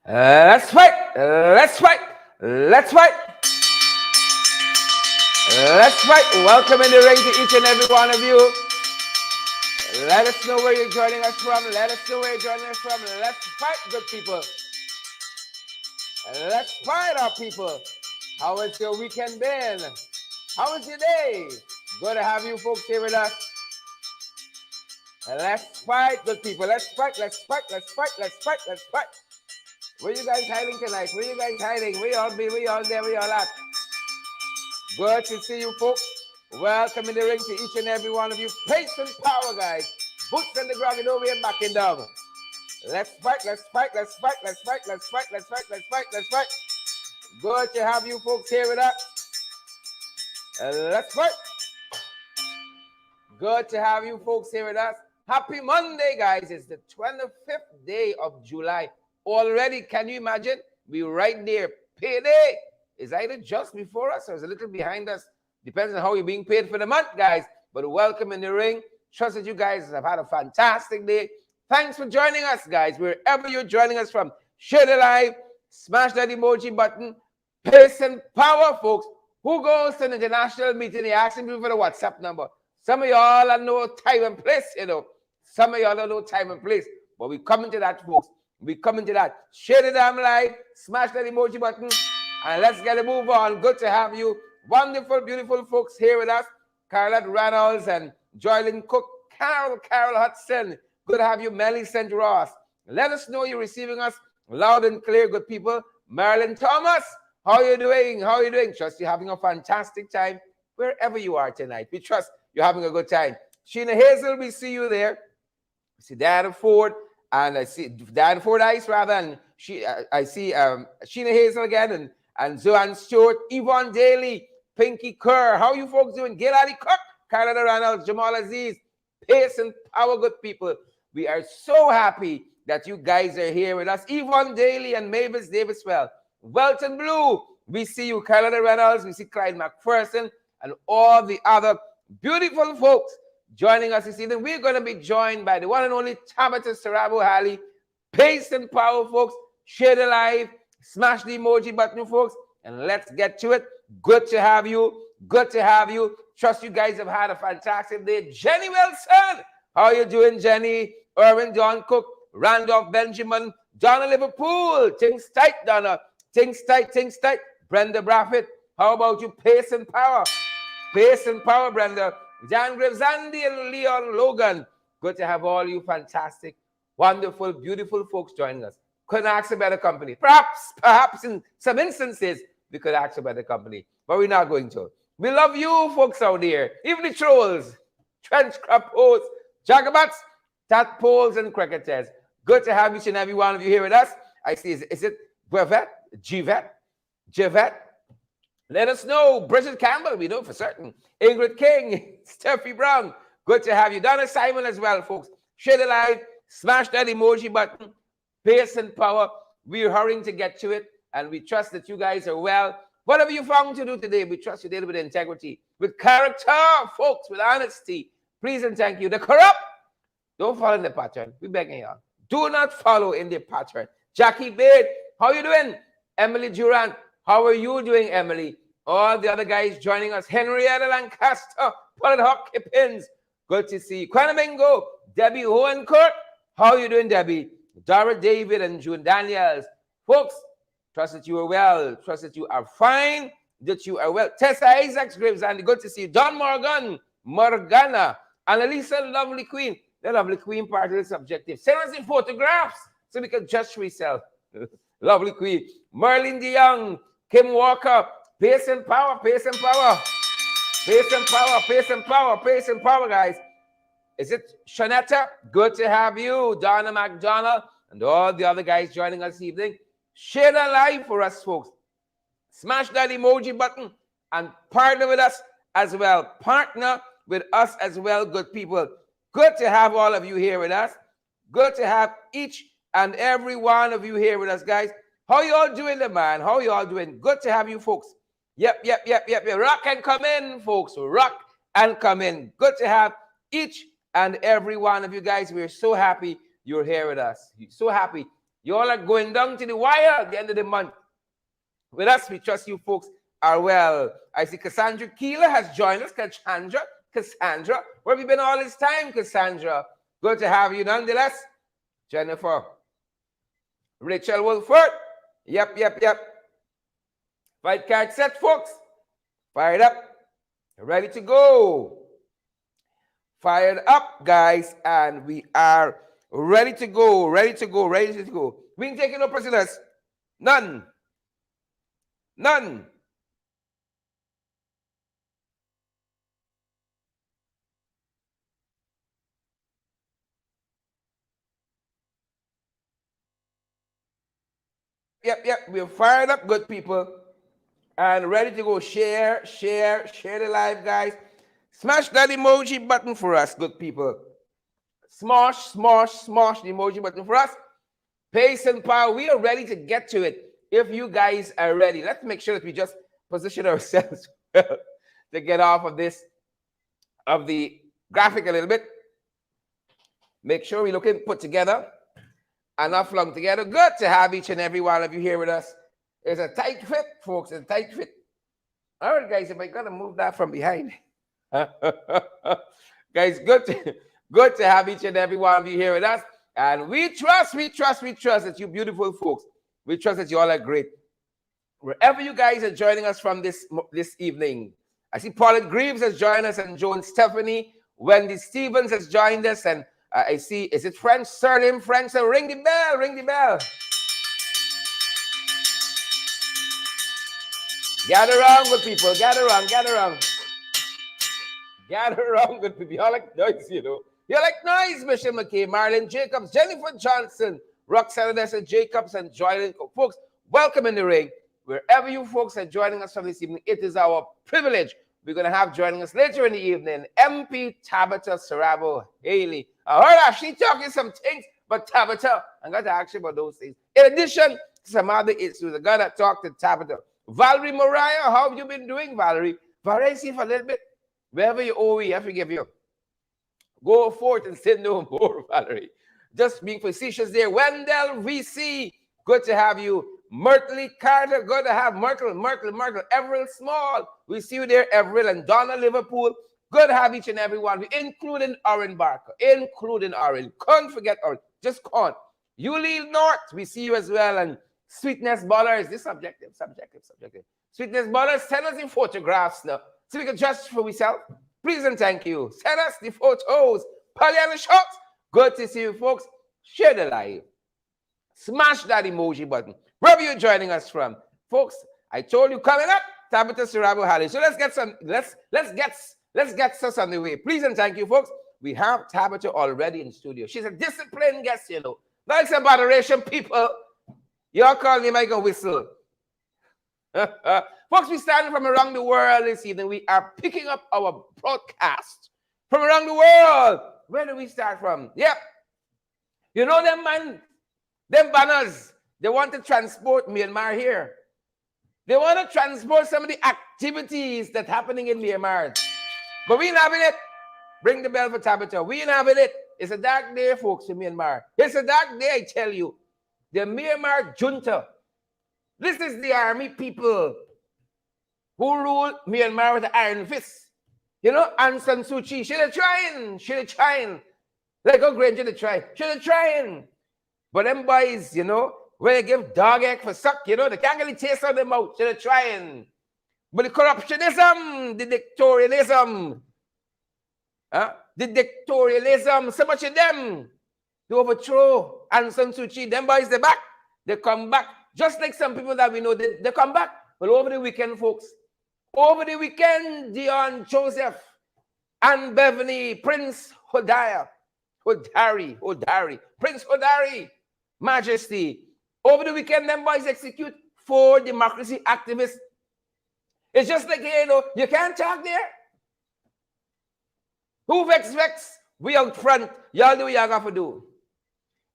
Let's fight. Let's fight. Let's fight. Let's fight. Welcome in the ring to each and every one of you. Let us know where you're joining us from. Let us know where you're joining us from. Let's fight, good people. Let's fight, our people. How has your weekend been? How was your day? Good to have you folks here with us. Let's fight, good people. Let's fight. Let's fight. Let's fight. Let's fight. Let's fight. Where you guys hiding tonight? Where you guys hiding? Where y'all be? Where y'all there? Where y'all at? Good to see you folks. Welcome in the ring to each and every one of you. Pace and power, guys. Boots on the ground and over here backing down. Let's fight. Let's fight. Let's fight. Let's fight. Let's fight. Let's fight. Let's fight. Let's fight. Good to have you folks here with us. Let's fight. Good to have you folks here with us. Happy Monday, guys. It's the 25th day of July. Already, can you imagine? We're right there. Payday is either just before us or is a little behind us. Depends on how you're being paid for the month, guys. But welcome in the ring. Trust that you guys have had a fantastic day. Thanks for joining us, guys. Wherever you're joining us from, share the live, smash that emoji button. Pace and power, folks. Who goes to an international meeting? They're asking people for the WhatsApp number. Some of y'all don't know time and place, you know. Some of y'all don't know time and place. But we come into that, folks. We come into that. Share the damn live, smash that emoji button, and let's get a move on. Good to have you. Wonderful, beautiful folks here with us. Carlette Reynolds and Joylyn Cook, Carol Hudson. Good to have you, Melly St. Ross. Let us know you're receiving us loud and clear, good people. Marilyn Thomas, how you doing? How you doing? Trust you're having a fantastic time wherever you are tonight. We trust you're having a good time. Sheena Hazel, we see you there. We see Diana Ford. And I see Dan Fordyce rather, and I see Sheena Hazel again, and Zoan Stewart, Yvonne Daly, Pinky Kerr. How you folks doing? Giladi Cook, Carolina Reynolds, Jamal Aziz, Pace and Power, good people. We are so happy that you guys are here with us. Yvonne Daly and Mavis Daviswell, Welton Blue. We see you, Carolina Reynolds. We see Clyde McPherson and all the other beautiful folks joining us this evening. We're going to be joined by the one and only Tabitha Sarabo-Halley. Pace and power, folks. Share the live. Smash the emoji button, folks. And let's get to it. Good to have you. Good to have you. Trust you guys have had a fantastic day. Jenny Wilson. How you doing, Jenny? Irwin John Cook. Randolph Benjamin. Donna Liverpool. Things tight, Donna. Things tight, things tight. Brenda Braffett. How about you? Pace and power. Pace and power, Brenda. Jan Graves, Andy and Leon Logan. Good to have all you fantastic, wonderful, beautiful folks joining us. Couldn't ask a better company. Perhaps in some instances, we could ask a better company, but we're not going to. We love you folks out there, even the trolls, trench crop hosts, jagabats, tadpoles, and cricketers. Good to have each and every one of you here with us. I see, is it Brevet? Jivet? Let us know. Bridget Campbell, we know for certain. Ingrid King, Steffi Brown, good to have you. Donna Simon as well, folks. Share the live, smash that emoji button. Pace and power. We're hurrying to get to it, and we trust that you guys are well. Whatever you found to do today, we trust you did it with integrity, with character, folks, with honesty. Please and thank you. The corrupt, don't follow in the pattern. We're begging y'all. Do not follow in the pattern. Jackie Bade, how you doing? Emily Durant, how are you doing, Emily? All the other guys joining us. Henrietta Lancaster, Paul Hopkins. Good to see you. Quanamingo, Debbie Hohencourt. How are you doing, Debbie? Dara David and June Daniels. Folks, trust that you are well. Trust that you are fine. That you are well. Tessa Isaacs, Graves, Andy. Good to see you. Don Morgana. Annalisa, lovely queen. The lovely queen part is subjective. Send us the photographs so we can judge yourself. Lovely queen. Merlin DeYoung, Kim Walker. Pace and power, pace and power. Pace and power, pace and power, pace and power, guys. Is it Shanetta? Good to have you. Donna McDonald and all the other guys joining us this evening. Share the live for us, folks. Smash that emoji button and partner with us as well. Partner with us as well, good people. Good to have all of you here with us. Good to have each and every one of you here with us, guys. How you all doing, man? How you all doing? Good to have you, folks. Yep. Rock and come in, folks. Rock and come in. Good to have each and every one of you guys. We're so happy you're here with us. So happy You all are going down to the wire at the end of the month. With us, we trust you folks are well. I see Cassandra Keeler has joined us. Cassandra, where have you been all this time, Cassandra? Good to have you nonetheless. Jennifer. Rachel Wolford. Yep. Fight card set, folks. Fired up. Ready to go. Fired up, guys. And we are ready to go. We ain't taking no prisoners. None. Yep. We're fired up, good people. And ready to go. Share the live, guys. Smash that emoji button for us, good people. Smash the emoji button for us. Pace and power. We are ready to get to it. If you guys are ready, let's make sure that we just position ourselves well to get off of the graphic a little bit. Make sure we're looking put together. Enough flung together. Good to have each and every one of you here with us. It's a tight fit, folks. It's a tight fit. All right, guys, if I gotta move that from behind. Guys, good to have each and every one of you here with us. And we trust that you beautiful folks. We trust that you all are great. Wherever you guys are joining us from this evening. I see Paulette Greaves has joined us, and Joan Stephanie. Wendy Stevens has joined us, and I see, is it French? Surname French? So ring the bell. Gather around, good people. Gather around, good people. Y'all like noise, you know. You like noise, Michelle McKay, Marlon Jacobs, Jennifer Johnson, Roxanne Odessa Jacobs, and Joylyn. Folks, welcome in the ring. Wherever you folks are joining us from this evening, it is our privilege. We're going to have joining us later in the evening, MP Tabitha Sarabo-Halley. I heard her, she talking some things, but Tabitha, I'm going to ask you about those things. In addition to some other issues, I got to talk to Tabitha. Valerie Mariah, how have you been doing, Valerie? Valerie, see for a little bit. Wherever you owe, I forgive you. Go forth and sin no more, Valerie. Just being facetious there. Wendell VC, good to have you. Myrtle Carter, good to have Myrtle. Everett Small, we see you there, Everett. And Donna Liverpool, good to have each and every one, including Oren Barker, Can't forget Oren, just can't. Yulil North, we see you as well. And Sweetness Ballers, this subjective. Sweetness Ballers, send us the photographs now, so we can judge for ourselves. Please and thank you. Send us the photos. Pollyanna shots. Good to see you, folks. Share the live. Smash that emoji button. Wherever you're joining us from, folks. I told you coming up, Tabitha Sarabo-Halley. So let's get us on the way. Please and thank you, folks. We have Tabitha already in studio. She's a disciplined guest, you know. Like some moderation, people. Y'all call me, Michael Whistle. Folks, we started from around the world this evening. We are picking up our broadcast from around the world. Where do we start from? Yep. You know them, man? Them banners. They want to transport Myanmar here. They want to transport some of the activities that's happening in Myanmar. But we ain't having it. Bring the bell for Tabitha. We ain't having it. It's a dark day, folks, in Myanmar. It's a dark day, I tell you. The Myanmar junta. This is the army people who rule Myanmar with the iron fist. You know, Aung San Suu Kyi, she's trying. Like how Granger they try. She's trying. But them boys, you know, when they give dog egg for suck, you know, they can't really taste on them out. She's trying. But the corruptionism, the dictatorialism, so much of them, they overthrow Aung San Suu Kyi. Them boys, they back. They come back. Just like some people that we know, they come back. But over the weekend, folks, Dion Joseph, Anne Beverly, Prince Hodari, Prince Hodari, Majesty. Over the weekend, them boys execute 4 democracy activists. It's just like, you know, you can't talk there. Who vex? We out front. Y'all do what y'all got to do.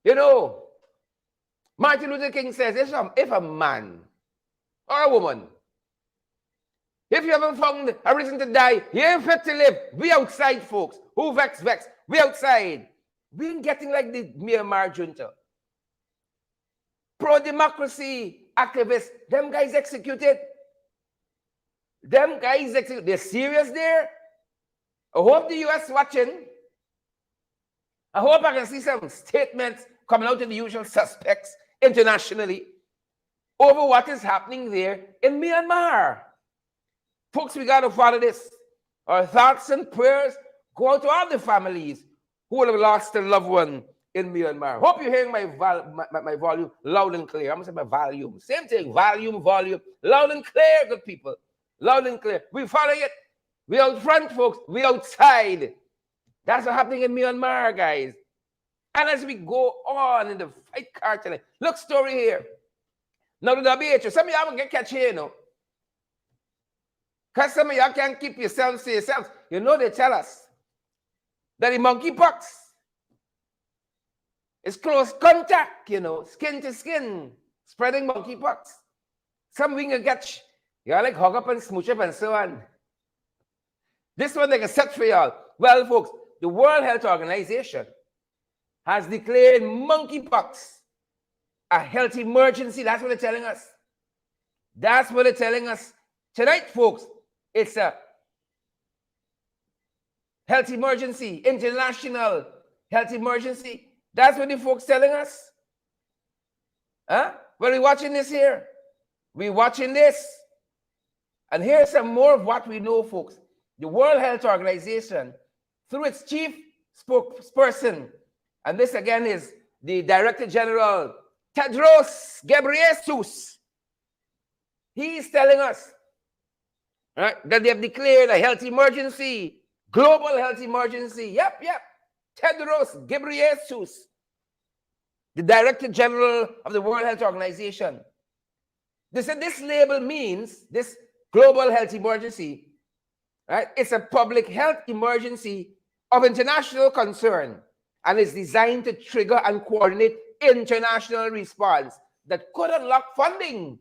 You know, Martin Luther King says, if a man or a woman, if you haven't found a reason to die, you ain't fit to live. We outside, folks. Who vex? We outside. We ain't getting like the Myanmar junta. pro-democracy activists, them guys executed. Them guys executed. They're serious there. I hope the US watching. I hope I can see some statements coming out of the usual suspects internationally over what is happening there in Myanmar. Folks, we got to follow this. Our thoughts and prayers go out to all the families who would have lost a loved one in Myanmar. Hope you're hearing my volume loud and clear. I'm going to say my volume. Same thing, volume. Loud and clear, good people. Loud and clear. We follow it. We out front, folks. We outside. That's what's happening in Myanmar, guys. And as we go on in the fight cartel, look, story here. Now, the WHO, some of y'all will get catch here, you know. Because some of y'all can't keep yourselves to yourselves. You know, they tell us that the monkeypox is close contact, you know, skin to skin, spreading monkeypox. Some we can catch, y'all like hug up and smooch up and so on. This one they can set for y'all. Well, folks, the World Health Organization has declared monkeypox a health emergency. That's what they're telling us. That's what they're telling us. Tonight, folks, it's a health emergency, international health emergency. That's what the folks telling us. Huh? Well, we're watching this here. We're watching this. And here's some more of what we know, folks. The World Health Organization, through its chief spokesperson, and this again is the Director General, Tedros Ghebreyesus. He's telling us, right, that they have declared a health emergency, global health emergency. Yep. Tedros Ghebreyesus, the Director General of the World Health Organization. They said this label means, this global health emergency, right? It's a public health emergency of international concern and is designed to trigger and coordinate international response that could unlock funding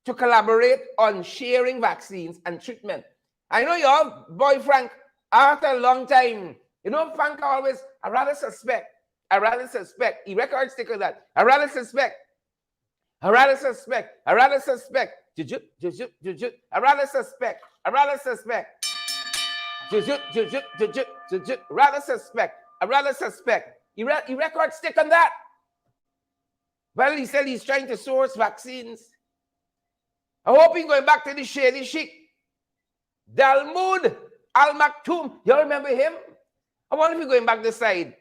to collaborate on sharing vaccines and treatment. I know y'all, boy Frank, after a long time, you know, Frank always, I rather suspect, he record sticker that, I rather suspect, juju, I rather suspect, He record stick on that. Well, he said he's trying to source vaccines. I hope he's going back to the shady chic. Dalmood Al Maktoum. You all remember him? I wonder if he's going back this side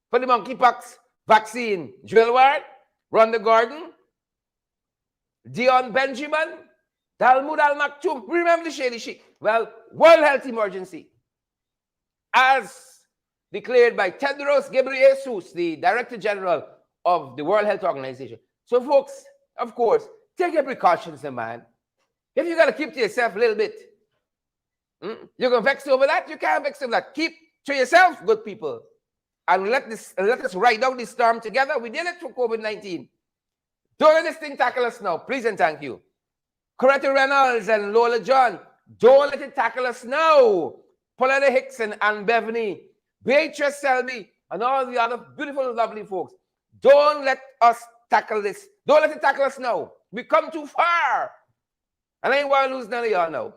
for the monkeypox vaccine. Joel Ward, Rhonda Gordon, Dion Benjamin, Dalmood Al Maktoum. Remember the shady chic? Well, World Health Emergency, as declared by Tedros Ghebreyesus, the Director General of the World Health Organization. So, folks, of course, take your precautions, man. If you got to keep to yourself a little bit, you can vex over that. You can't vex over that. Keep to yourself, good people, and let us ride out this storm together. We did it for COVID-19. Don't let this thing tackle us now. Please and thank you. Coretta Reynolds and Lola John, don't let it tackle us now. Pauletta Hicks and Ann Bevany, Beatrice Selby, and all the other beautiful, lovely folks. Don't let us tackle this. Don't let it tackle us now. We come too far. And I ain't want to lose none of y'all now.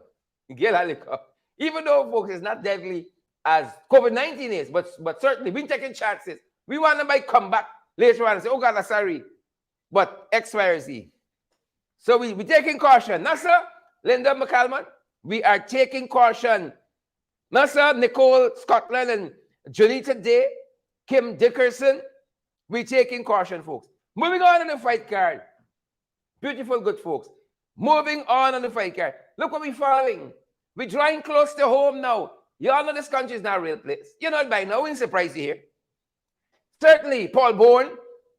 Get a liquor. Even though, folks, it's not deadly as COVID-19 is, but certainly we're taking chances. We want to might come back later on and say, oh God, I'm sorry. But X, Y, or Z. So we're taking caution. Nasa, Linda McCalman, we are taking caution. Nasa, Nicole Scotland, and Jonita Day, Kim Dickerson, we're taking caution, folks. Moving on in the fight card. Beautiful, good folks. Moving on the fight card. Look what we're following. We're drawing close to home now. Y'all know this country is not a real place. You know it by now. We're surprised you here. Certainly, Paul Bourne,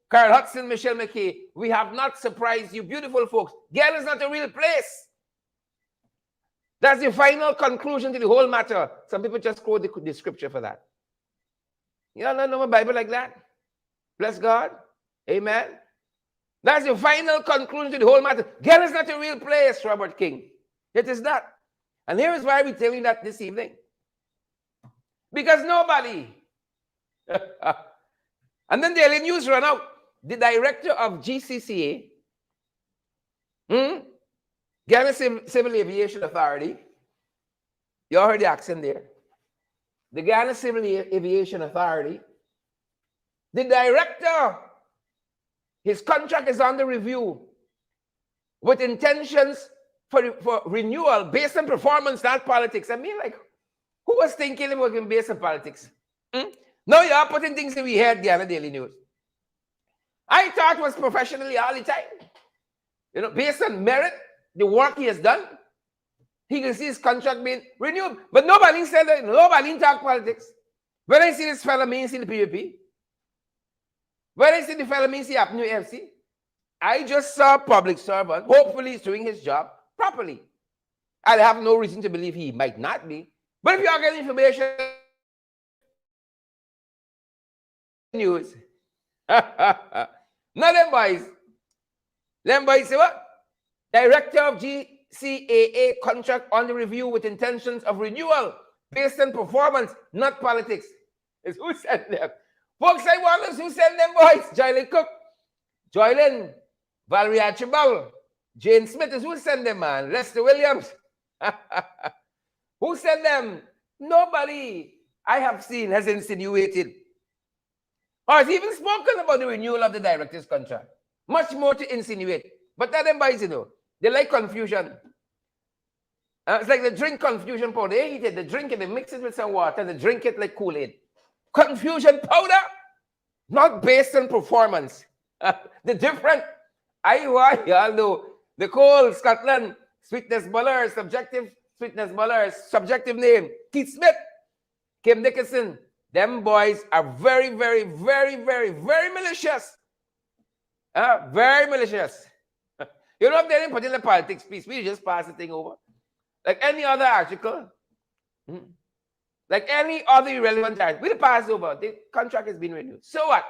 Carl Hudson, Michelle McKay, we have not surprised you, beautiful folks. Gail is not a real place. That's the final conclusion to the whole matter. Some people just quote the scripture for that. You all know a Bible like that? Bless God. Amen. That's the final conclusion to the whole matter. Gail is not a real place, Robert King. It is not. And here is why we're telling you that this evening. Because nobody. And then Daily News run out. the director of GCCA, Ghana Civil Aviation Authority, you all heard the accent there. The Ghana Civil Aviation Authority, the director, his contract is under review with intentions for renewal based on performance, not politics. I mean, like, who was thinking it was based on politics? Now you are putting things in we heard the other Daily News. I thought it was professionally all the time. You know, based on merit, the work he has done, he can see his contract being renewed. But nobody said that. Nobody talk politics. When I see this fellow means in the PVP, when I see the fellow means he have new FC, I just saw a public servant. Hopefully he's doing his job properly. I have no reason to believe he might not be. But if you are getting information news, now them boys say what? Director of GCAA contract under review with intentions of renewal based on performance, not politics. It's who sent them? Folks, I wonder who sent them boys. Joylyn Cook, Joylyn, Valerie Archibald, Jane Smith is who sent them, man. Lester Williams. Who sent them? Nobody I have seen has insinuated or has even spoken about the renewal of the director's contract. Much more to insinuate. But that them boys, you know, they like confusion. It's like they drink confusion powder. They eat it, they drink it, they mix it with some water, they drink it like Kool-Aid. Confusion powder, not based on performance. The different, y'all know, the Cole, Scotland, sweetness bullers, subjective sweetness bullers, subjective name, Keith Smith, Kim Dickinson. Them boys are very, very, very, very, very malicious. Very malicious. You know, if they didn't put in the politics piece, we just pass the thing over. Like any other article. Like any other irrelevant article. We'll pass over. The contract has been renewed. So what?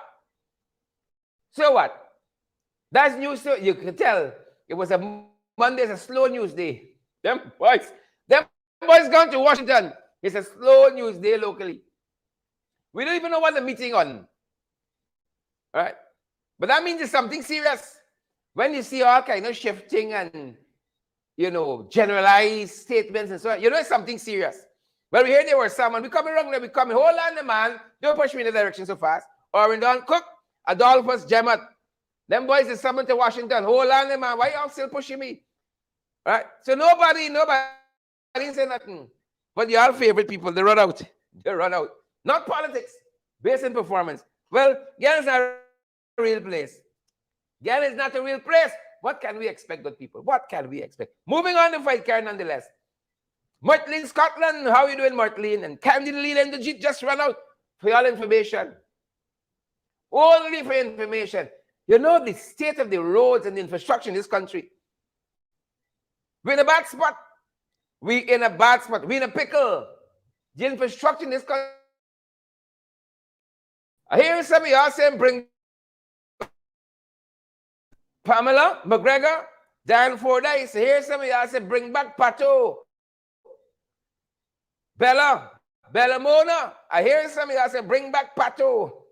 So what? That's news. So you can tell it was a Monday, it's a slow news day. Them boys gone to Washington. It's a slow news day locally. We don't even know what the meeting on. All right? But that means it's something serious. When you see all kind of shifting and, you know, generalized statements and so on, you know it's something serious. Well, we heard there was someone, we coming wrong there, we coming, hold on the man, don't push me in the direction so fast. Orindon Cook, Adolphus Jemat. Them boys is summoned to Washington. Hold on the man, why y'all still pushing me? All right? So nobody say nothing. But your favorite people, they run out. They run out. Not politics, based on performance. Well, Ghana is not a real place. Ghana is not a real place. What can we expect, good people? What can we expect? Moving on to fight card nonetheless. Martlene Scotland, how are you doing, Martlene? And Candy Lee and the Jeep just run out for your information. Only for information. You know the state of the roads and the infrastructure in this country. We're in a bad spot. We're in a bad spot. We're in a pickle. The infrastructure in this country. I hear some of y'all saying bring Pamela McGregor, Dan Fordyce. I hear some of y'all say bring back Pato. Bella Mona. I hear some of y'all say bring back Pato.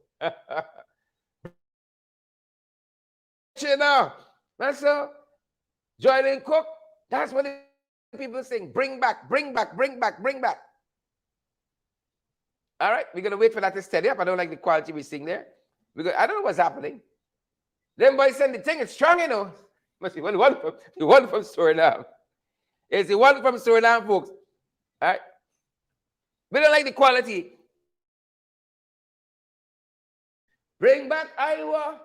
China. That's Joylyn Cook. That's what the people saying. Bring back. All right, we're going to wait for that to steady up. I don't like the quality we're seeing there. I don't know what's happening. Them boys saying the thing is strong, you know. Must be the one from Suriname. It's the one from Suriname, folks. All right. We don't like the quality. Bring back Iowa.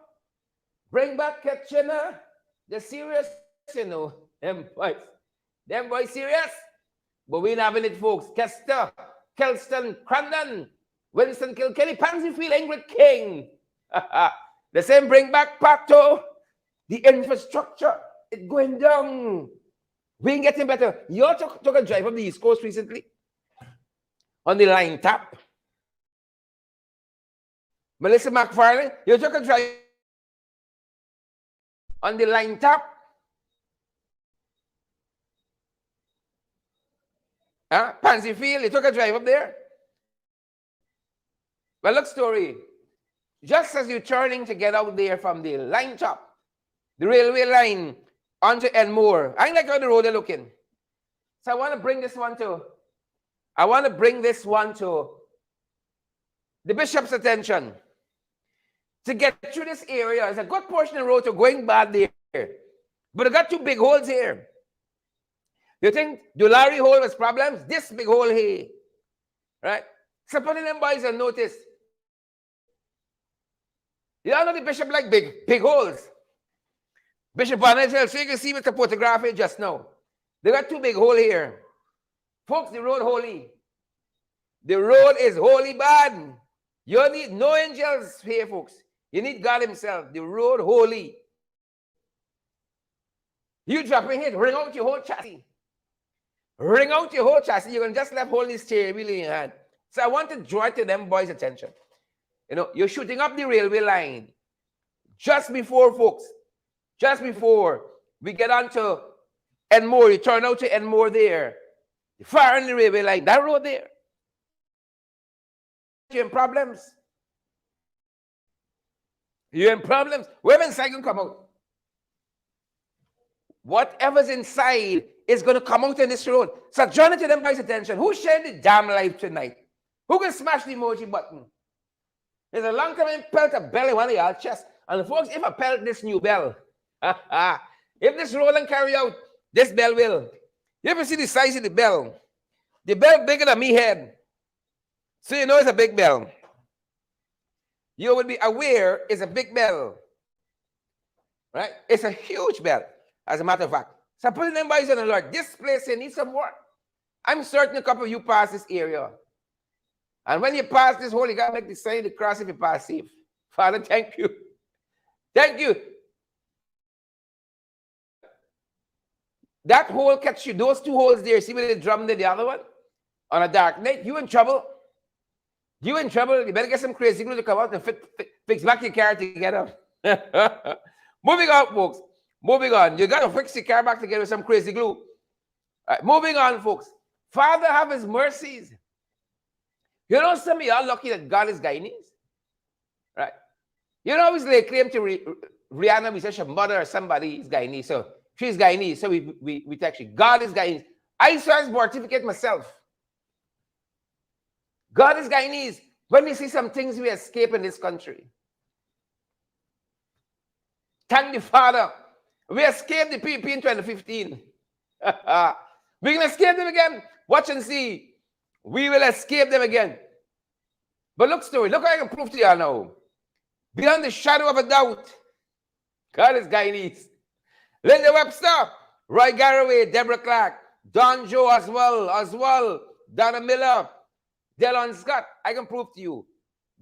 Bring back Kitchener. They're serious, you know. Them boys serious. But we ain't having it, folks. Kester, Kelston, Crandon, Winston Kilkenny, Pansyfield, Ingrid King. The same bring back Pato. The infrastructure is going down. We ain't getting better. You all took a drive from the East Coast recently on the line tap. Melissa McFarlane, you took a drive on the line tap. Pansyfield, you took a drive up there. Well, look, story. just as you're turning to get out there from the line top, the railway line onto Enmore. I like how the road are looking. So I want to bring this one to the bishop's attention. To get through this area, it's a good portion of the road to going bad there. But I got two big holes here. You think Dulari hole was problems? This big hole here. Right? So putting them boys on notice. You all know the bishop like big holes. Bishop Barnett, so you can see with the photograph here just now. They got two big holes here. Folks, the road holy. The road is holy bad. You need no angels here, folks. You need God himself. The road holy. You dropping it, ring out your whole chassis. Ring out your whole chassis. You're going to just left holding this steering wheel in your hand. So I want to draw to them boys' attention. You know, you're shooting up the railway line. Just before, folks, just before we get on to Enmore, you turn out to Enmore there. Far on the railway line, that road there. You're in problems. You're in problems. Where inside can come out? Whatever's inside is going to come out in this road. So draw to them boys' attention. Who shared the damn life tonight? Who can smash the emoji button? There's a long time I pelt a bell in one of y'all chest. And folks, if I pelt this new bell, if this roll and carry out, this bell will. You ever see the size of the bell? The bell bigger than me head. So you know it's a big bell. You would be aware it's a big bell. Right? It's a huge bell, as a matter of fact. So putting them boys on alert. This place here needs some work. I'm certain a couple of you pass this area. And when you pass this hole, you got to make the sign of the cross if you pass safe. Father, thank you. Thank you. That hole catch you. Those two holes there. See where they drummed in the other one? On a dark night. You in trouble. You in trouble. You better get some crazy glue to come out and fix back your car together. Moving on, folks. Moving on. You got to fix your car back together with some crazy glue. All right, moving on, folks. Father have his mercies. You know, some of y'all lucky that God is Guyanese. Right? You know, always lay claim to Rihanna, we say her mother or somebody is Guyanese. So she's Guyanese. So we text you. God is Guyanese. I saw his certificate myself. God is Guyanese. When we see some things we escape in this country. Thank the Father. We escaped the PP in 2015. We're going to escape them again. Watch and see. We will escape them again. But look, story. Look what I can prove to you now. Beyond the shadow of a doubt, God is Guyanese. Linda Webster, Roy Garraway, Deborah Clark, Don Joe Oswald, Donna Miller, Delon Scott. I can prove to you.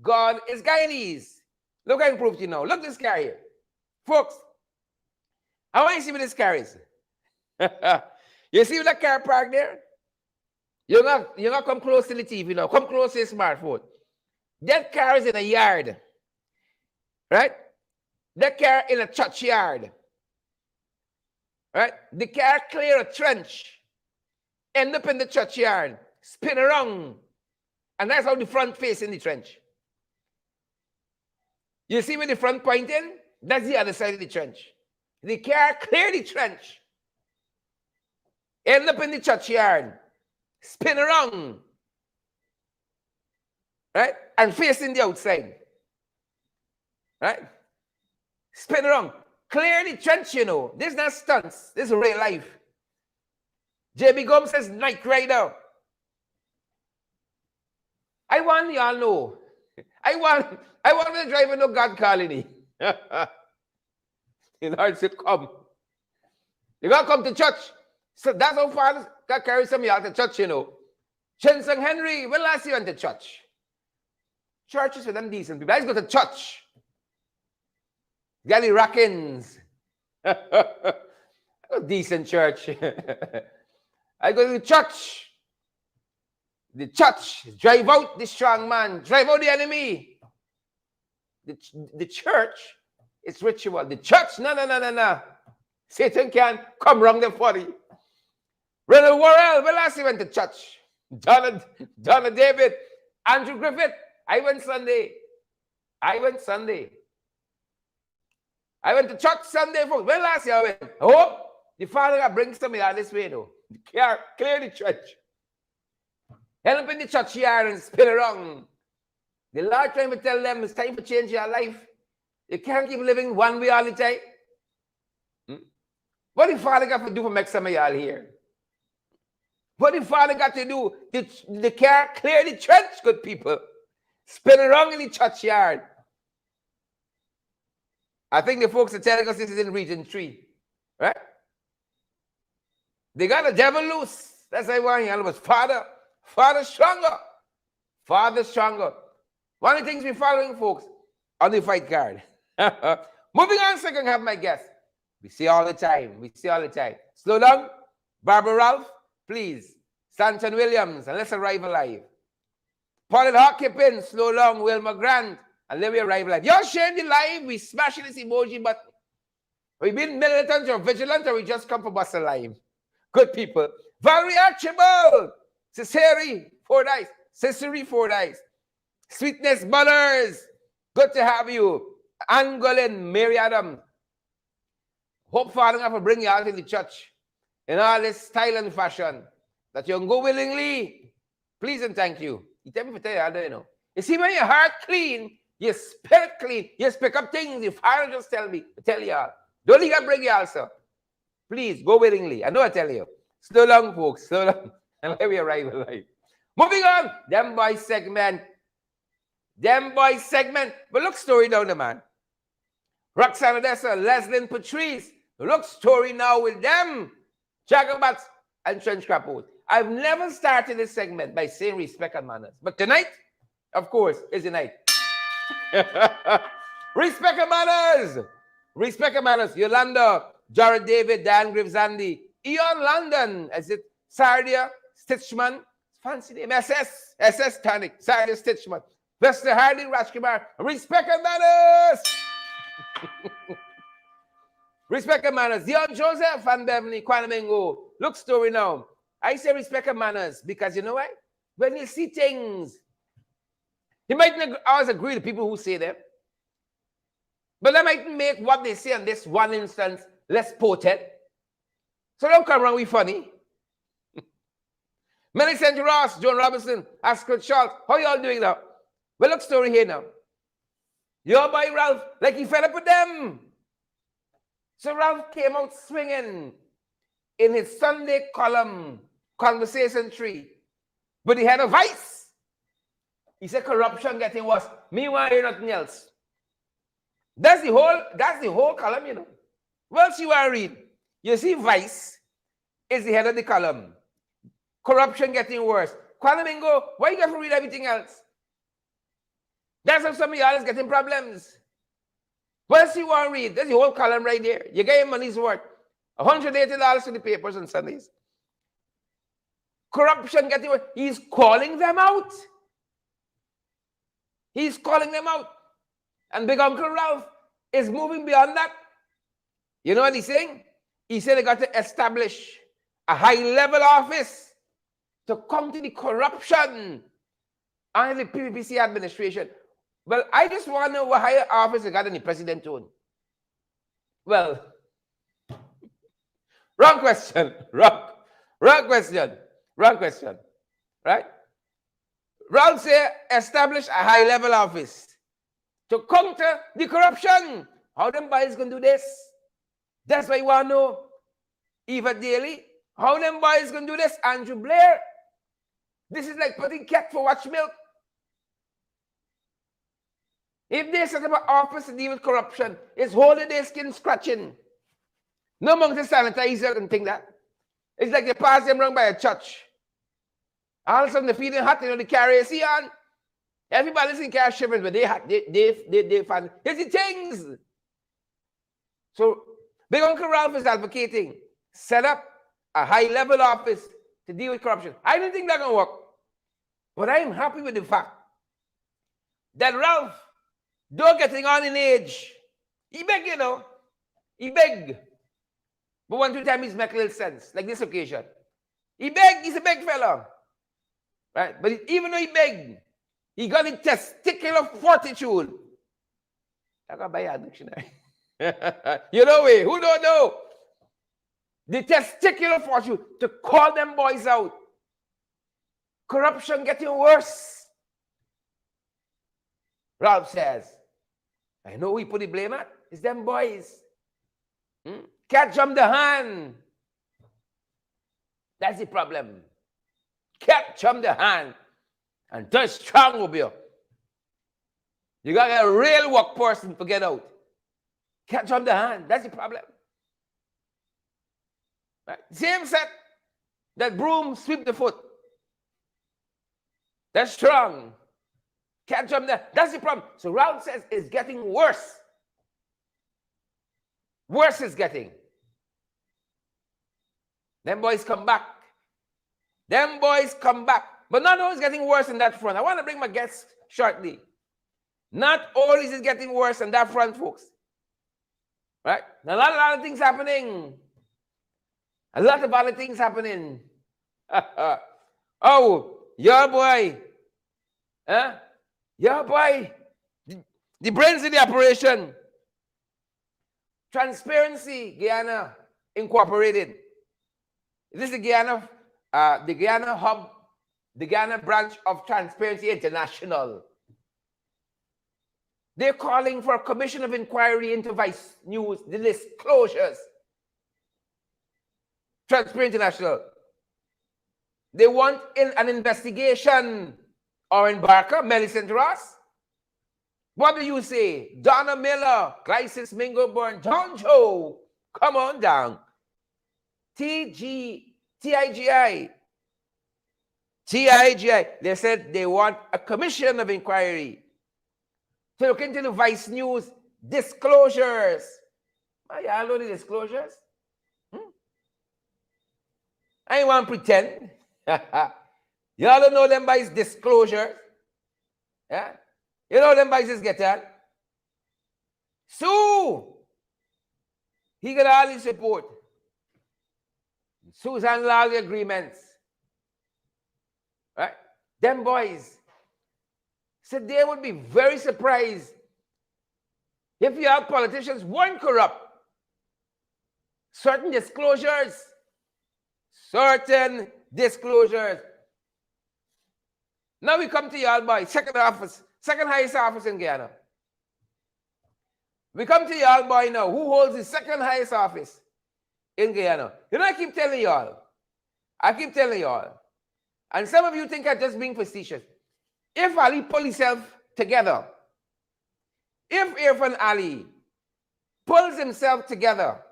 God is Guyanese. Look, I can prove to you now. Look this car here. Folks, I want you to see what this car is. You see that car parked there? You're not come close to the TV now. Come close to the smartphone. That car is in a yard. Right? That car in a church yard. Right? The car clear a trench. End up in the church yard. Spin around. And that's how the front face in the trench. You see where the front pointing? That's the other side of the trench. The car clear the trench. End up in the church yard. Spin around. Right? And facing the outside. Right? Spin around. Clear the trench, you know. This is not stunts. This is real life. JB Gomes says Night Rider. I want y'all know. I want the driver no God calling me. The Lord said, come. You gotta come to church. So that's how far God carries some of y'all to church, you know. Chinsung Henry, when last you went to church? Church is for them decent people. Let's go to church. Gally Rackins. Decent church. I go to the church. The church. Drive out the strong man. Drive out the enemy. The church is ritual. The church, no. Satan can come wrong them for you. Ronald Worrell, when last you went to church? Donna David, Andrew Griffith. I went Sunday. I went Sunday. I went to church Sunday, folks. When last year I went? I hope the Father God brings somebody out this way, though. Clear the church. Help in the church yard and spin around. The Lord trying to tell them it's time to change your life. You can't keep living one way all the time. What the Father got to do to make some of y'all here? What the Father got to do? The car clear the church, good people. Spin around in the church yard. I think the folks are telling us this is in region 3. Right? They got the devil loose. That's why I want you. Father stronger. Father stronger. One of the things we're following, folks, on the fight card. Moving on, so I can have my guest. We see all the time. Slow down. Barbara Ralph, please. Stanton Williams, and let's arrive alive. Paulette Hawkins, slow down. Wilma Grant, and let me arrive alive. You're sharing the live. We smashing this emoji button. We been militant or vigilant, or we just come for bust alive. Good people. Valerie Archibald, Ciceri, 4 dice. Ciceri, 4 dice. Sweetness Butters, good to have you. Angolin, Mary Adam. Hope Father God will bring you out in the church in all this style and fashion that you can go willingly. Please and thank you. You tell me to tell you, I don't know. You see, when your heart clean, your spirit clean, you pick up things. If Father just tell you all. Don't you bring you also. Please go willingly. I know I tell you. Slow down, folks. Slow down. And let me arrive alive. Moving on. Them boys segment. But look story down the man. Roxanne Odessa, Leslyn Patrice. Look story now with them. Jagabats and Trench Crapos. I've never started this segment by saying respect and manners. But tonight, of course, is the night. Respect and manners. Respect and manners. Yolanda, Jared David, Dan Grives-Andy, Ian London, as it Sardia, Stitchman, fancy name, SS Tonic, Sardia Stitchman, Vesta Hardy, Rajkumar, respect and manners. Respect and manners. Dion Joseph and Beverly, Kwanamingo. Look story now. I say respect and manners because you know why? When you see things, you might not always agree with people who say them, but that might make what they say in this one instance less potent. So don't come around with funny. Millicent Ross, John Robinson, Ascot Schultz, how y'all doing now? Well, look story here now. Your boy Ralph, like he fed up with them. So Ralph came out swinging in his Sunday column, Conversation 3. But he had a vice. He said corruption getting worse. Meanwhile, hear nothing else. That's the whole column, you know. Once you are read, you see vice is the head of the column. Corruption getting worse. Kwanamingo, why you got to read everything else? That's how some of y'all is getting problems. Once you want to read, there's the whole column right there. You get your money's worth. $180 to the papers on Sundays. Corruption getting worse. He's calling them out. He's calling them out. And Big Uncle Ralph is moving beyond that. You know what he's saying? He said they got to establish a high-level office to counter the corruption under the PPPC administration. Well, I just want to know what higher office they got in the president tone. Well, wrong question. Wrong question. Right? Ralph said establish a high-level office to counter the corruption. How them boys going to do this? That's why you want to know. Eva Daly, how them boys going to do this? Andrew Blair. This is like putting cat for watch milk. If they set up an office to deal with corruption, it's holding their skin scratching. No amongst the sanitizer and think that. It's like they pass them wrong by a church. All of a sudden they're feeling hot, you know, they carry a sea on. Everybody's in car shivers, but they hot. They find it's the things. So Big Uncle Ralph is advocating set up a high-level office to deal with corruption. I don't think that's going to work. But I am happy with the fact that Ralph, though getting on in age, he beg, you know. He beg. But 1-2 times he's make a little sense, like this occasion. He beg, he's a big fellow. Right? But even though he begged, he got a testicular fortitude I got to buy a dictionary. You know it. Who don't know? The testicular fortune to call them boys out. Corruption getting worse. Ralph says, I know we put the blame at. It's them boys. Catch them the hand. That's the problem. Catch them the hand. And touch strong with you. You got to get a real work person to get out. Catch them the hand. That's the problem. Right? Same set. That broom sweep the foot. That's strong. Catch them there. That's the problem. So Ralph says it's getting worse. Worse is getting. Them boys come back. Them boys come back. But not only is it getting worse in that front. I want to bring my guests shortly. Not only is it getting worse in that front, folks. Right? Now, a lot of things happening. A lot of other things happening. Oh, your boy. Huh? Your boy. The brains of the operation. Transparency, Guyana Incorporated. This is the Guyana hub, the Guyana branch of Transparency International. They're calling for a commission of inquiry into Vice News, the disclosures. Transparency International. They want an investigation. Oren Barker, Millicent Ross. What do you say? Donna Miller, Glycis Mingoburn, John Joe, come on down. TIGI. They said they want a commission of inquiry to look into the Vice News disclosures. Y'all know the disclosures? I ain't want to pretend. Y'all don't know them by his disclosures. Yeah? You know them by his get that? Sue! He got all his support. Sue's handled all the agreements. Right? Them boys said they would be very surprised if you have politicians weren't corrupt. Certain disclosures. Certain disclosures. Now we come to y'all boy, second highest office in Guyana. We come to y'all boy now, who holds the second highest office in Guyana. You know, I keep telling y'all, and some of you think I'm just being facetious. If Ali pull himself together, if Irfan Ali pulls himself together,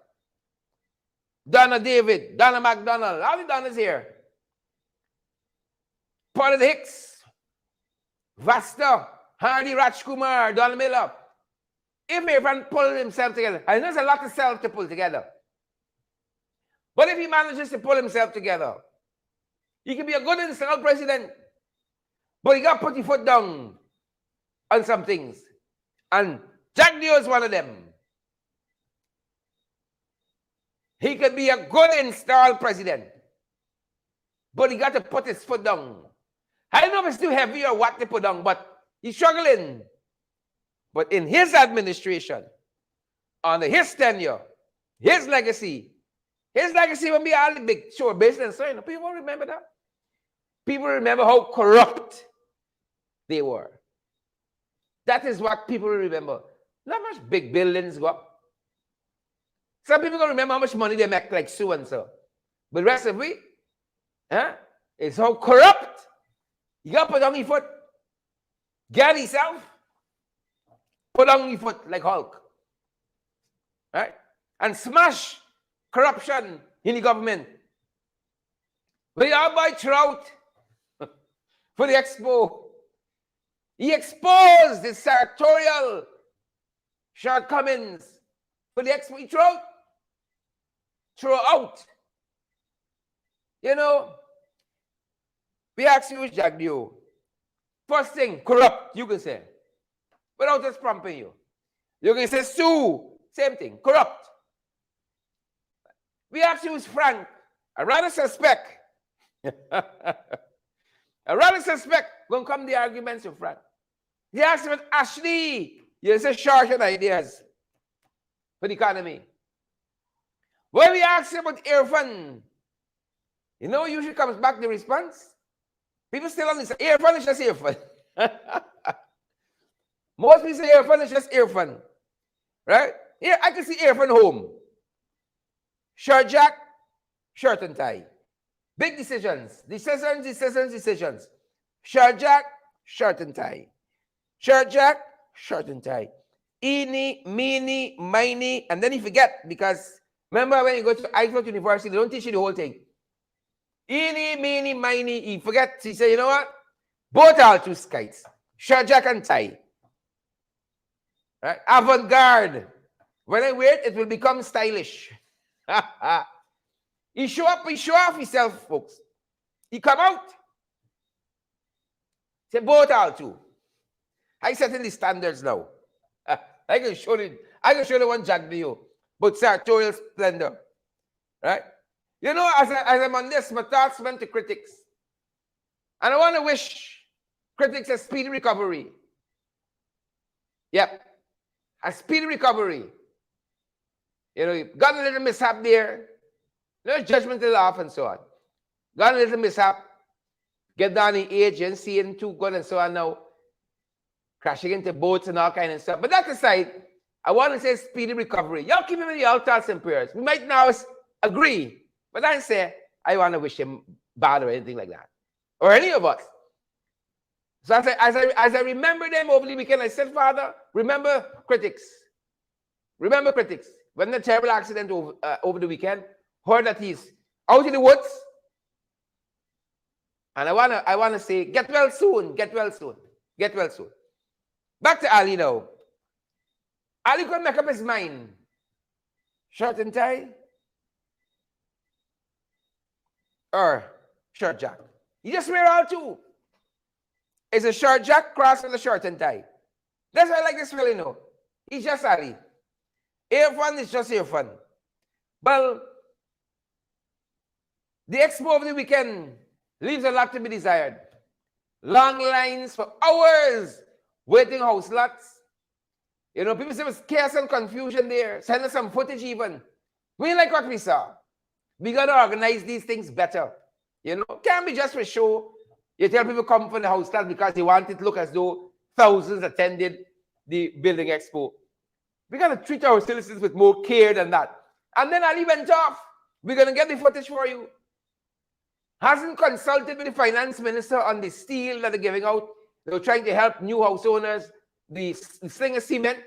Donna David, Donna McDonald, all the Donnas here, Paul Hicks, Vasta, Hardy Rajkumar, Donna Miller, if Irfan pulls himself together, and there's a lot of self to pull together, but if he manages to pull himself together, he can be a good installed president, but he got to put his foot down on some things. And Jack Dio is one of them. He could be a good installed president, but he got to put his foot down. I don't know if it's too heavy or what to put down, but he's struggling. But in his administration, under his tenure, his legacy will be all the big show business. So, people remember that. People remember how corrupt they were. That is what people remember. Not much big buildings go up. Some people don't remember how much money they make, like so and so. But the rest of we, it's how corrupt. You got to put on your foot. Get yourself. Put on your foot like Hulk. Right? And smash corruption in the government. We all buy Trout for the expo. He exposed his sartorial shortcomings for the expo. He throw out. You know, we ask you, Jack Dio. First thing, corrupt, you can say. Without us prompting you. You can say Sue, same thing, corrupt. We ask you, is Frank. I rather suspect. Gonna come the arguments with Frank. He asked him, Ashley, You say short-term ideas for the economy. When we ask you about air fund, you know, usually comes back the response. People still on this. Air fund is just air fund. Most people say air fund is just air fund. Right? Here, I can see air fund home. Short jack, shirt and tie. Big decisions. Decisions. Short jack, shirt and tie. Short jack, shirt and tie. Eeny, meeny, miny, and then you forget because remember when you go to Ivy University, they don't teach you the whole thing. Eeny, meeny, miny, you forget. He said, you know what? Both are two kites. Short jack and tie. Right? Avant-garde. When I wear it, it will become stylish. He show off himself, folks. He come out. Say both are two. I setting the standards now. I can show you one jack video, but sartorial splendor. Right? You know, as I'm on this, my thoughts went to critics. And I want to wish critics a speedy recovery. Yep. A speedy recovery. You know, you got a little mishap there. No judgmental off and so on. Got a little mishap. Get down in age and seeing too good and so on now. Crashing into boats and all kind of stuff. But that aside, I want to say speedy recovery. Y'all keep him in your thoughts and prayers. We might now agree. But I say, I want to wish him bad or anything like that. Or any of us. So as I remember them over the weekend, I said, Father, remember critics. Remember critics. When the terrible accident over the weekend, heard that he's out in the woods. And I wanna say, get well soon, get well soon, get well soon. Back to Ali now. Ali could make up his mind. Shirt and tie or shirt jack. You just wear all two. It's a short jack cross and a shirt and tie. That's why I like this fella, you know. He's just Ali. Air fun is just air fun. Well, the expo of the weekend leaves a lot to be desired. Long lines for hours, waiting house lots. You know, people say there was chaos and confusion there. Send us some footage even. We like what we saw. We got to organize these things better. You know, can't be just for show. You tell people come for the house lot because they want it to look as though thousands attended the building expo. We got to treat our citizens with more care than that. And then Ali went off. We're going to get the footage for you. Hasn't consulted with the finance minister on the steel that they're giving out. They're trying to help new house owners, the sling of cement.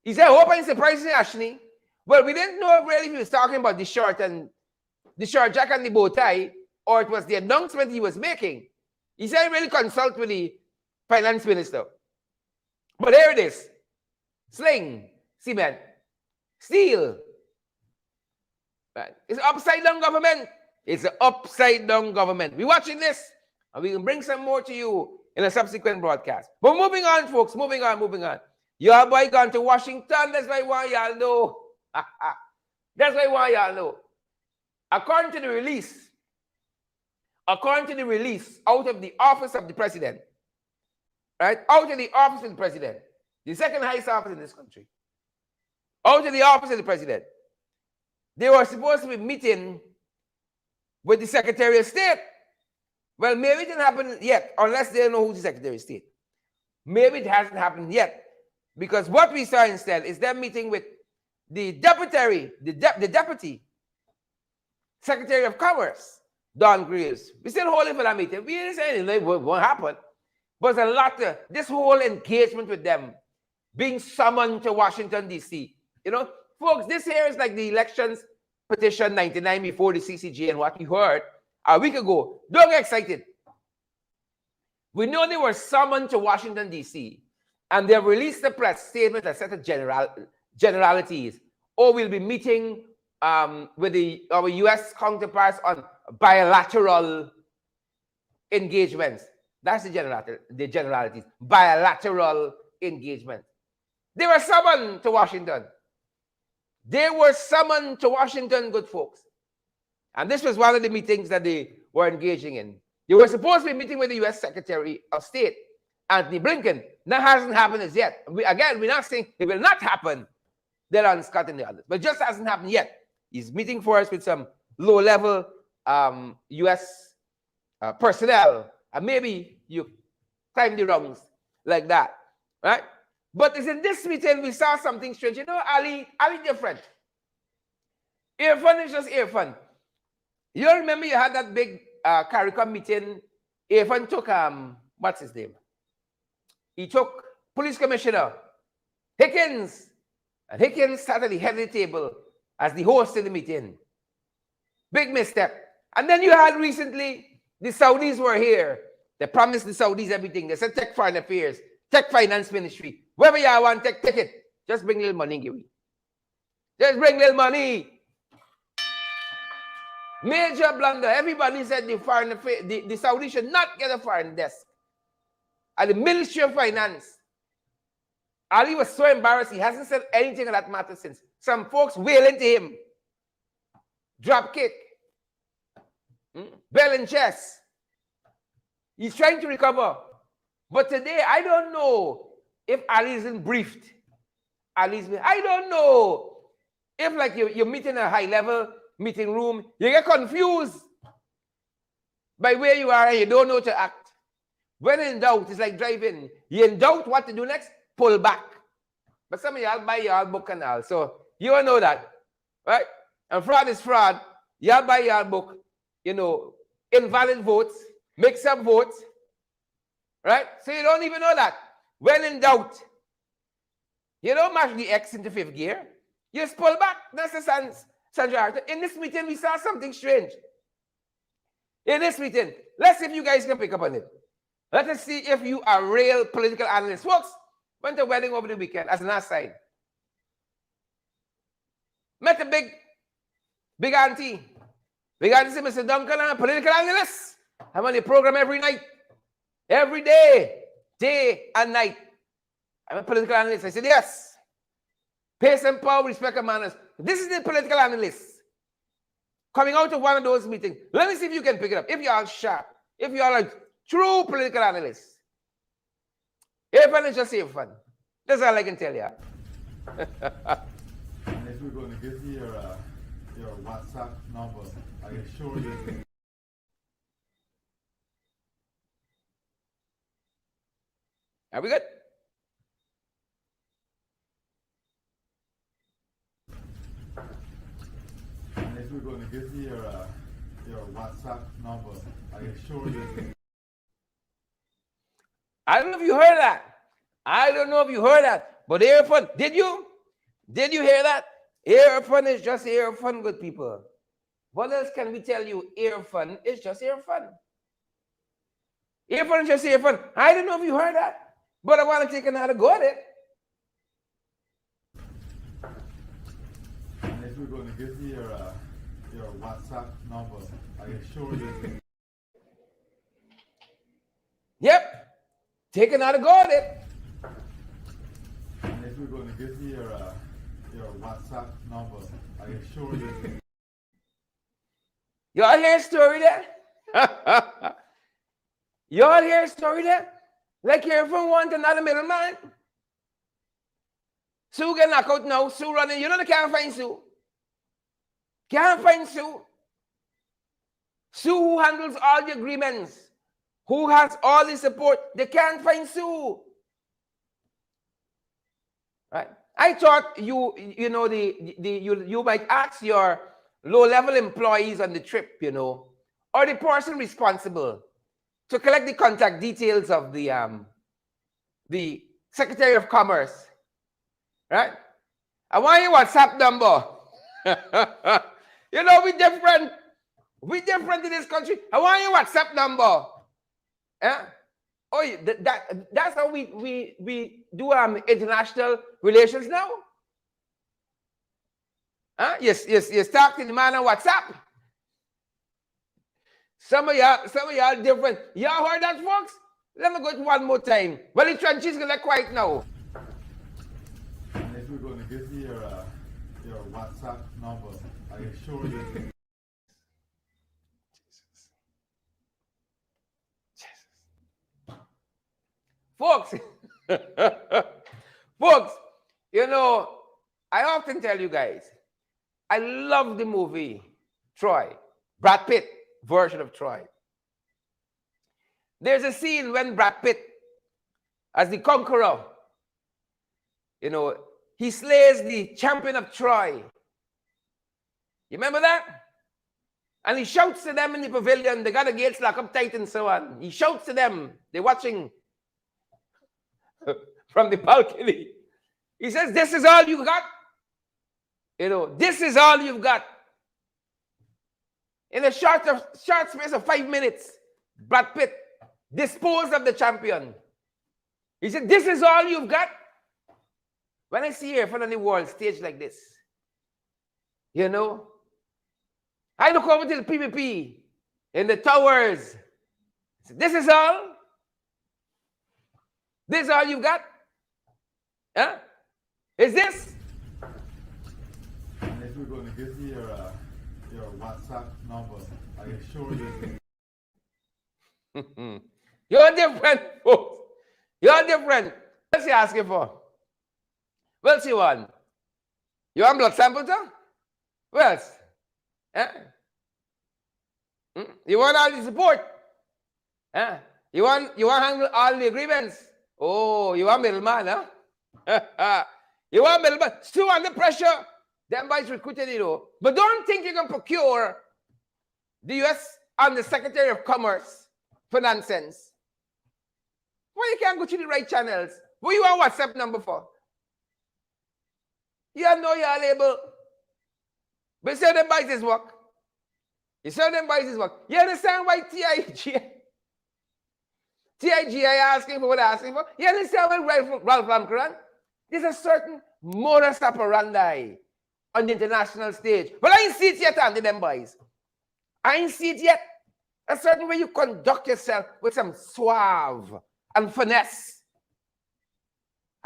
He said, I hope I'm surprising Ashley. Well, we didn't know really if he was talking about the short jack and the bow tie, or it was the announcement he was making. He said, really consult with the finance minister. But here it is. Sling, cement, steel. Right. It's upside down government. It's an upside down government. We're watching this, and we can bring some more to you in a subsequent broadcast. But moving on, folks, moving on. Your boy gone to Washington. That's why I want y'all know. That's why I want y'all know. According to the release out of the office of the president, right? Out of the office of the president, the second highest office in this country, out of the office of the president, they were supposed to be meeting with the Secretary of State. Well, maybe it didn't happen yet, unless they know who's the Secretary of State. Maybe it hasn't happened yet, because what we saw instead is them meeting with the deputy Secretary of Commerce, Don Greaves. We still holding for that meeting. We didn't say anything, it won't happen. But a lot of this whole engagement with them, being summoned to Washington, D.C. You know, folks, this here is like the elections petition 99 before the CCJ and what we heard a week ago. Don't get excited. We know they were summoned to Washington, D.C. and they released a press statement that set of generalities. Or we'll be meeting with our U.S. counterparts on bilateral engagements. That's the generalities. Bilateral engagement. They were summoned to Washington. They were summoned to Washington, good folks. And this was one of the meetings that they were engaging in. They were supposed to be meeting with the U.S. Secretary of State. Anthony Blinken. That hasn't happened as yet. We're not saying it will not happen. They're on Scott and the others, but it just hasn't happened yet. He's meeting for us with some low-level U.S. Personnel, and maybe you climb the rungs like that, right? But it's in this meeting we saw something strange. You know, Ali different. Irfan is just Irfan. You remember you had that big CARICOM meeting. Irfan took, what's his name? He took Police Commissioner Hickens. And Hickens sat at the head of the table as the host in the meeting. Big misstep. And then you had recently, the Saudis were here. They promised the Saudis everything. They said, take foreign affairs, take finance ministry. Wherever you want, take it. Just bring little money, give me. Just bring little money. Major blunder. Everybody said the foreign affairs, the Saudis should not get a foreign desk. At the Ministry of Finance. Ali was so embarrassed, he hasn't said anything on that matter since. Some folks wail into him. Drop kick. Bell and chest. He's trying to recover. But today, I don't know if Ali isn't briefed. I don't know if, like, you're meeting a high-level meeting room, you get confused by where you are and you don't know to act. When in doubt, it's like driving. You in doubt what to do next, pull back. But some of y'all buy your book and all. So you all know that, right? And fraud is fraud. Y'all buy your book, you know, invalid votes, mix-up votes, right? So you don't even know that. When in doubt, you don't mash the X into fifth gear. You just pull back. That's the Sandra Arthur. In this meeting, we saw something strange. In this meeting, let's see if you guys can pick up on it. Let us see if you are real political analysts. Folks, went to a wedding over the weekend as an aside. Met a big auntie. Big auntie said, Mr. Duncan, I'm a political analyst. I'm on the program every night. Every day. Day and night. I'm a political analyst. I said, yes. Pace and power, respect and manners. This is the political analyst. Coming out of one of those meetings. Let me see if you can pick it up. If you are sharp. If you are like true political analyst. Irfan is just Irfan. That's all I can tell you. And if we're going to give you your WhatsApp number, I can show you. Are we good? And if we're going to give you your WhatsApp number, I can show you. I don't know if you heard that. I don't know if you heard that. But Irfan, did you? Did you hear that? Irfan is just Irfan, good people. What else can we tell you? Irfan is just Irfan. Irfan is just Irfan. I don't know if you heard that. But I want to take another go at it. And if we're going to give you your WhatsApp number, I can show you. Yep. Take another go at it. And if we're going to give you your WhatsApp number, I can show you. Y'all hear a story there? Y'all hear a story there? Like Irfan want another middleman. Sue get knocked out now. Sue running. You know they can't find Sue. Can't find Sue. Sue who handles all the agreements. Who has all the support. They can't find Sue. Right? I thought you might ask your low-level employees on the trip, you know, or the person responsible to collect the contact details of the Secretary of Commerce, right? I want your WhatsApp number. You know, we different. We different in this country. I want your WhatsApp number. Yeah? Oh, that's how we do international relations now. Huh? Yes, you talk to the man on WhatsApp. Some of y'all different. Y'all heard that, folks? Let me go it one more time. Well, the trenches gonna quiet now. And if we're going to give you your WhatsApp number, I can show you. Folks, folks, you know, I often tell you guys, I love the movie Troy, Brad Pitt version of Troy. There's a scene when Brad Pitt, as the conqueror, you know, he slays the champion of Troy. You remember that? And he shouts to them in the pavilion. They got the gates locked up tight and so on. He shouts to them. They're watching from the balcony. He says, this is all you got. You know, this is all you've got. In a short space of 5 minutes, Brad Pitt disposed of the champion. He said, this is all you've got. When I see here in front of the world stage like this, you know, I look over to the PPP in the towers. This is all? This is all you've got? Huh? Is this? And if we're going to give you your WhatsApp number, I assure you. You're different, folks. You're different. What's he asking for? Well, see one. You want blood sample, too? What else? Huh? You want all the support? Huh? You want to handle all the agreements? Oh, you want middleman, huh? You want middleman? Still under pressure. Them boys recruited you, know. But don't think you can procure the U.S. and the Secretary of Commerce for nonsense. Why you can't go to the right channels? What you want WhatsApp number for? You know you're label. But say them boys is work. You say them boys is work. You understand why TIG are asking for what they're asking for? You understand why Ralph Lamcran? There's a certain modus operandi on the international stage. But I ain't see it yet, Andy, them boys. I ain't see it yet. A certain way you conduct yourself with some suave and finesse.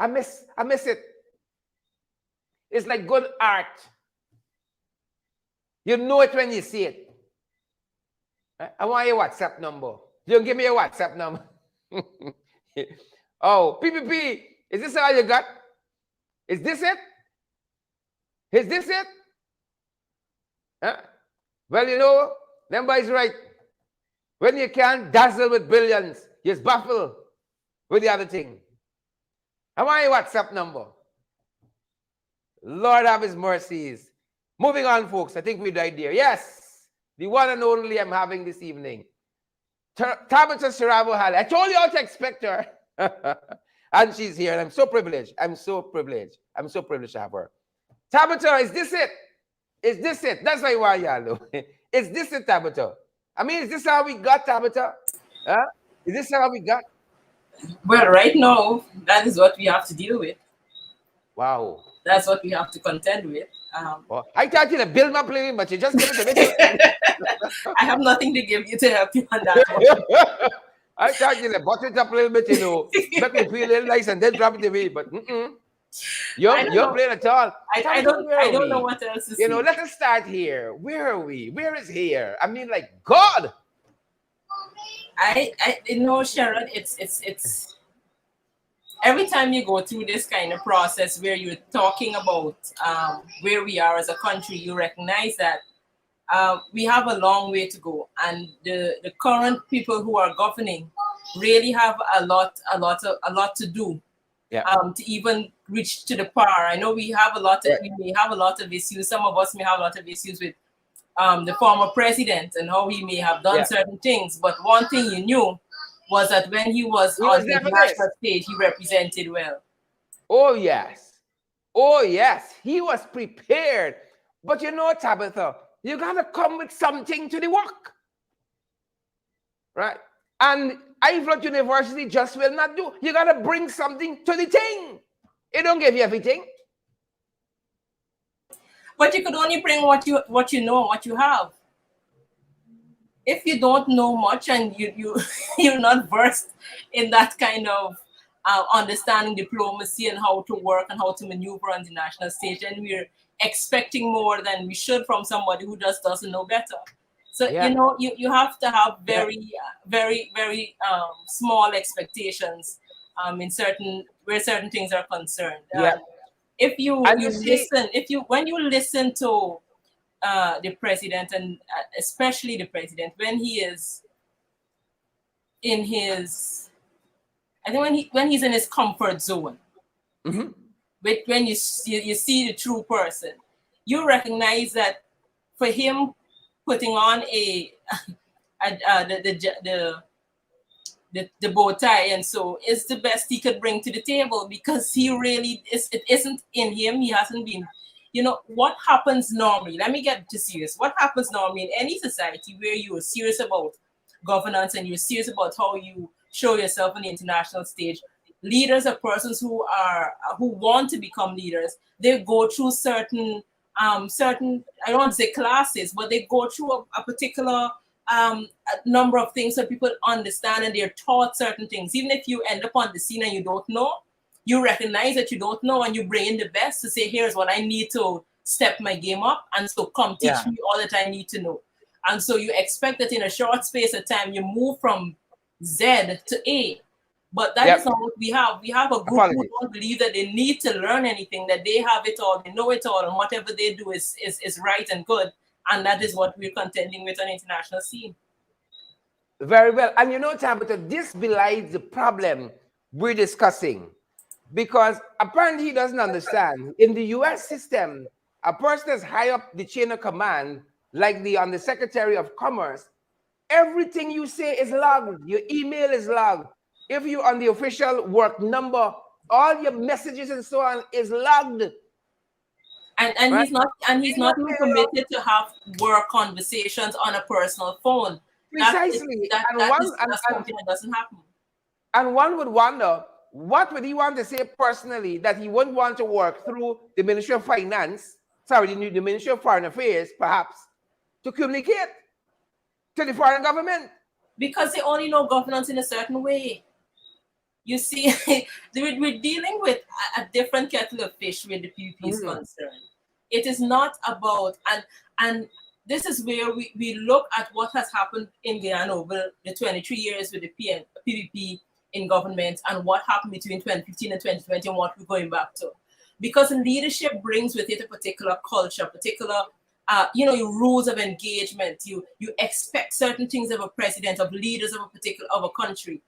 I miss it. It's like good art. You know it when you see it. I want your WhatsApp number. You don't give me your WhatsApp number. Oh, PPP, is this all you got? Is this it? Is this it? Huh? Well, you know, them boys right. When you can't dazzle with billions, you just baffle with the other thing. I want your WhatsApp number. Lord have his mercies. Moving on, folks. I think we died there. Yes, the one and only I'm having this evening. Tabitha Sarabo-Halley. I told you all to expect her. And she's here. And I'm so privileged. I'm so privileged to have her. Tabitha, is this it? Is this it? That's why you are, Yalo. Is this it, Tabitha? I mean, is this how we got, Tabitha? Huh? Is this how we got? Well, right now, that is what we have to deal with. Wow. That's what we have to contend with. Well, I thought you to build my plane, but you just give it to me. I have nothing to give you to help you on that one. I thought you to butter it up a little bit, you know, make me feel a little nice and then drop it to me. But you're playing at all. I don't know what else to say. You know, let us start here. Where are we? Where is here? I mean, like, God. I you know, Sharon, it's every time you go through this kind of process where you're talking about where we are as a country, you recognize that we have a long way to go, and the current people who are governing really have a lot to do. Yeah. To even reach to the par. I know we may have a lot of issues. Some of us may have a lot of issues with the former president and how he may have done certain things. But one thing you knew was that when he was on the national stage, he represented well. Oh, yes. Oh, yes. He was prepared. But you know, Tabitha, you got to come with something to the work. Right? And I thought university just will not do. You got to bring something to the thing. It don't give you everything. But you could only bring what you know, what you have. If you don't know much and you're not versed in that kind of understanding diplomacy and how to work and how to maneuver on the national stage, and we're expecting more than we should from somebody who just doesn't know better. So you know, you have to have very small expectations in certain where certain things are concerned. Yeah. If you And you you see, listen, when you listen to the president, and especially the president when he is in his, I think when he's in his comfort zone, mhm, when you see the true person, you recognize that for him putting on the bow tie and so is the best he could bring to the table, because he really is, it isn't in him. He hasn't been, what happens normally, let me get to serious. What happens normally in any society where you are serious about governance and you're serious about how you show yourself on the international stage, leaders are persons who want to become leaders. They go through certain I don't want to say classes, but they go through a particular a number of things so people understand, and they're taught certain things. Even if you end up on the scene and you don't know, you recognize that you don't know and you bring in the best to say, here's what I need to step my game up, and so come teach me all that I need to know. And so you expect that in a short space of time you move from Z to A. But that is not what we have. We have a group who don't believe that they need to learn anything, that they have it all, they know it all, and whatever they do is right and good. And that is what we're contending with on the international scene. Very well. And Tabitha, this belies the problem we're discussing. Because apparently he doesn't understand. In the US system, a person that's high up the chain of command, like the Secretary of Commerce, everything you say is logged. Your email is logged. If you're on the official work number, all your messages and so on is logged. And right? he's not even permitted to have work conversations on a personal phone. Precisely. That's something that doesn't happen. And one would wonder, what would he want to say personally that he wouldn't want to work through the Ministry of Finance, the Ministry of Foreign Affairs, perhaps, to communicate to the foreign government? Because they only know governance in a certain way. You see, we're dealing with a different kettle of fish where the PPP is concerned. It is not about, and this is where we look at what has happened in Guyana over the 23 years with the PPP in government, and what happened between 2015 and 2020 and what we're going back to. Because leadership brings with it a particular culture, particular your rules of engagement. You expect certain things of a president, of leaders of a country.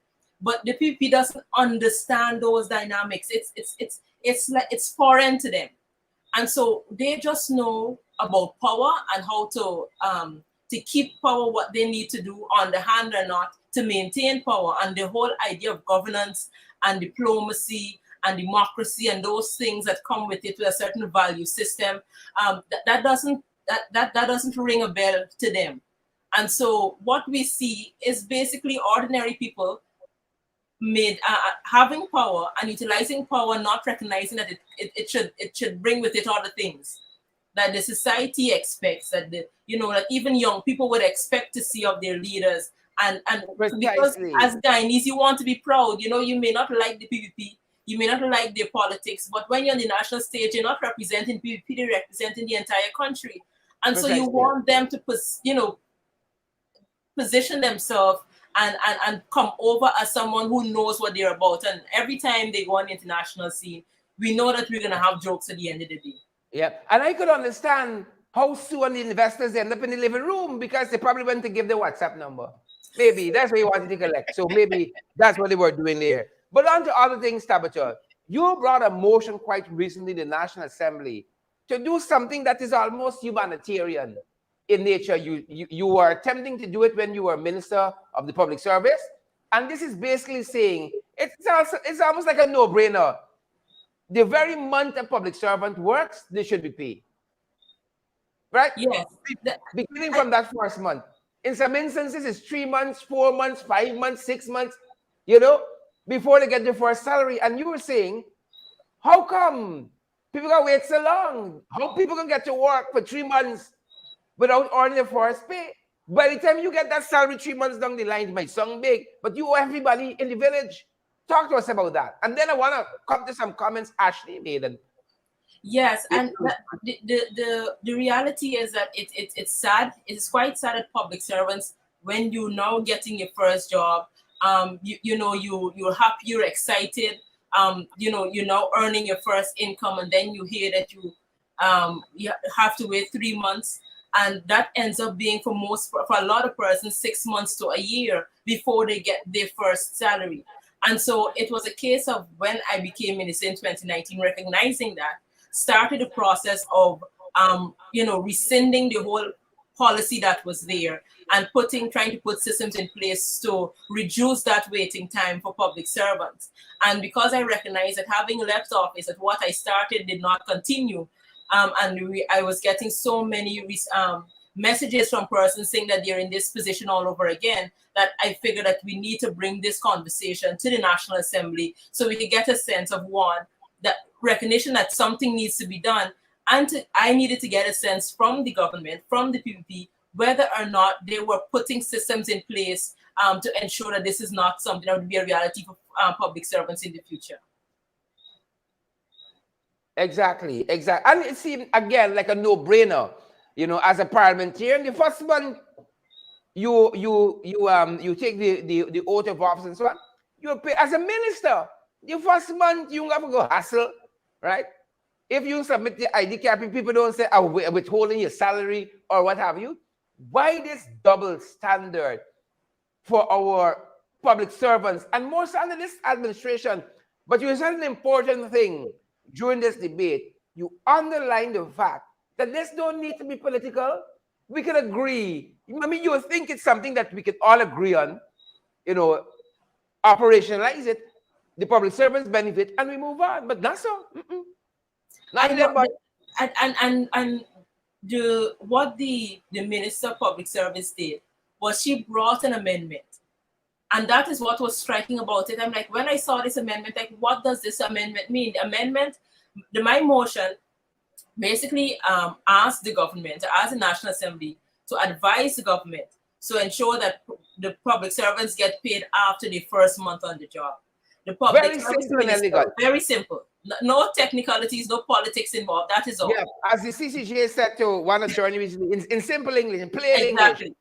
But the PPP doesn't understand those dynamics. It's foreign to them, and so they just know about power and how to keep power, what they need to do on the hand or not to maintain power, and the whole idea of governance and diplomacy and democracy and those things that come with it, with a certain value system. That doesn't ring a bell to them, and so what we see is basically ordinary people having power and utilizing power, not recognizing that it should bring with it other things that the society expects, that that even young people would expect to see of their leaders. And because as Guyanese, you want to be proud. You may not like the PPP, you may not like their politics, but when you're on the national stage, you're not representing PPP, you're representing the entire country. And so you want them to position themselves and come over as someone who knows what they're about. And every time they go on the international scene, we know that we're going to have jokes at the end of the day. Yeah, and I could understand how soon the investors end up in the living room, because they probably went to give the WhatsApp number. Maybe that's where you wanted to collect. So maybe that's what they were doing there. But on to other things, Tabitha. You brought a motion quite recently in the National Assembly to do something that is almost humanitarian in nature. You were attempting to do it when you were Minister of the Public Service, and this is basically saying it's almost like a no-brainer. The very month a public servant works, they should be paid, right? Yes. Beginning from that first month. In some instances, it's 3 months, 4 months, 5 months, 6 months, before they get their first salary. And you were saying, how come people gotta wait so long? How people can get to work for 3 months without earning their first pay? By the time you get that salary 3 months down the line, it might sound big, but you owe everybody in the village. Talk to us about that. And then I want to come to some comments Ashley made. Yes, and the reality is that it's sad. It's quite sad at public servants when you now getting your first job you're happy, you're excited. You're now earning your first income, and then you hear that you have to wait 3 months, and that ends up being for a lot of persons 6 months to a year before they get their first salary. And so it was a case of, when I became minister in 2019, recognizing that, started the process of rescinding the whole policy that was there, and trying to put systems in place to reduce that waiting time for public servants. And because I recognized that having left office, that what I started did not continue, I was getting so many messages from persons saying that they're in this position all over again, that I figured that we need to bring this conversation to the National Assembly so we could get a sense of, one, that recognition that something needs to be done, and I needed to get a sense from the government, from the PPP, whether or not they were putting systems in place to ensure that this is not something that would be a reality for public servants in the future. Exactly. And it seemed, again, like a no-brainer. As a parliamentarian, the first one, you take the oath of office and so on. You pay as a minister. The first month, you have to go hustle, right? If you submit the ID card, people don't say, "I'm withholding your salary," or what have you. Why this double standard for our public servants, and more so under this administration? But you said an important thing during this debate. You underline the fact that this don't need to be political. We can agree. I mean, you think it's something that we can all agree on, operationalize it, the public servants benefit, and we move on. But that's all. What the Minister of Public Service did was she brought an amendment. And that is what was striking about it. I'm like, when I saw this amendment, like, what does this amendment mean? The amendment, my motion basically asked the government, asked the National Assembly to advise the government to ensure that the public servants get paid after the first month on the job. The public very simple and elegant. Very simple. No technicalities, no politics involved. That is all. Yeah, as the CCJ said to one attorney recently, in simple English, in plain exactly. English.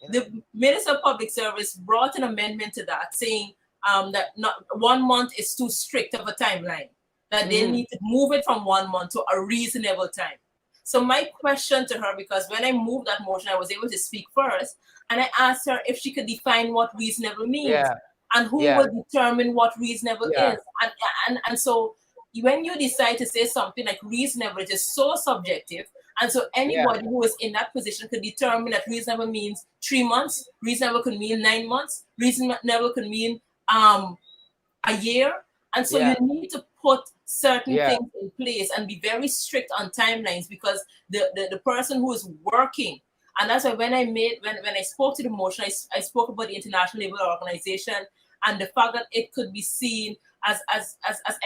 The Minister of Public Service brought an amendment to that, saying that not 1 month is too strict of a timeline, that they need to move it from 1 month to a reasonable time. So my question to her, because when I moved that motion, I was able to speak first, and I asked her if she could define what reasonable means, and who will determine what reasonable is. And so when you decide to say something like reasonable, it is so subjective. And so anybody who is in that position could determine that reasonable means 3 months, reasonable could mean 9 months, reasonable could mean a year. And so you need to put certain things in place and be very strict on timelines, because the person who is working, and that's why when I spoke to the motion, I spoke about the International Labour Organization and the fact that it could be seen as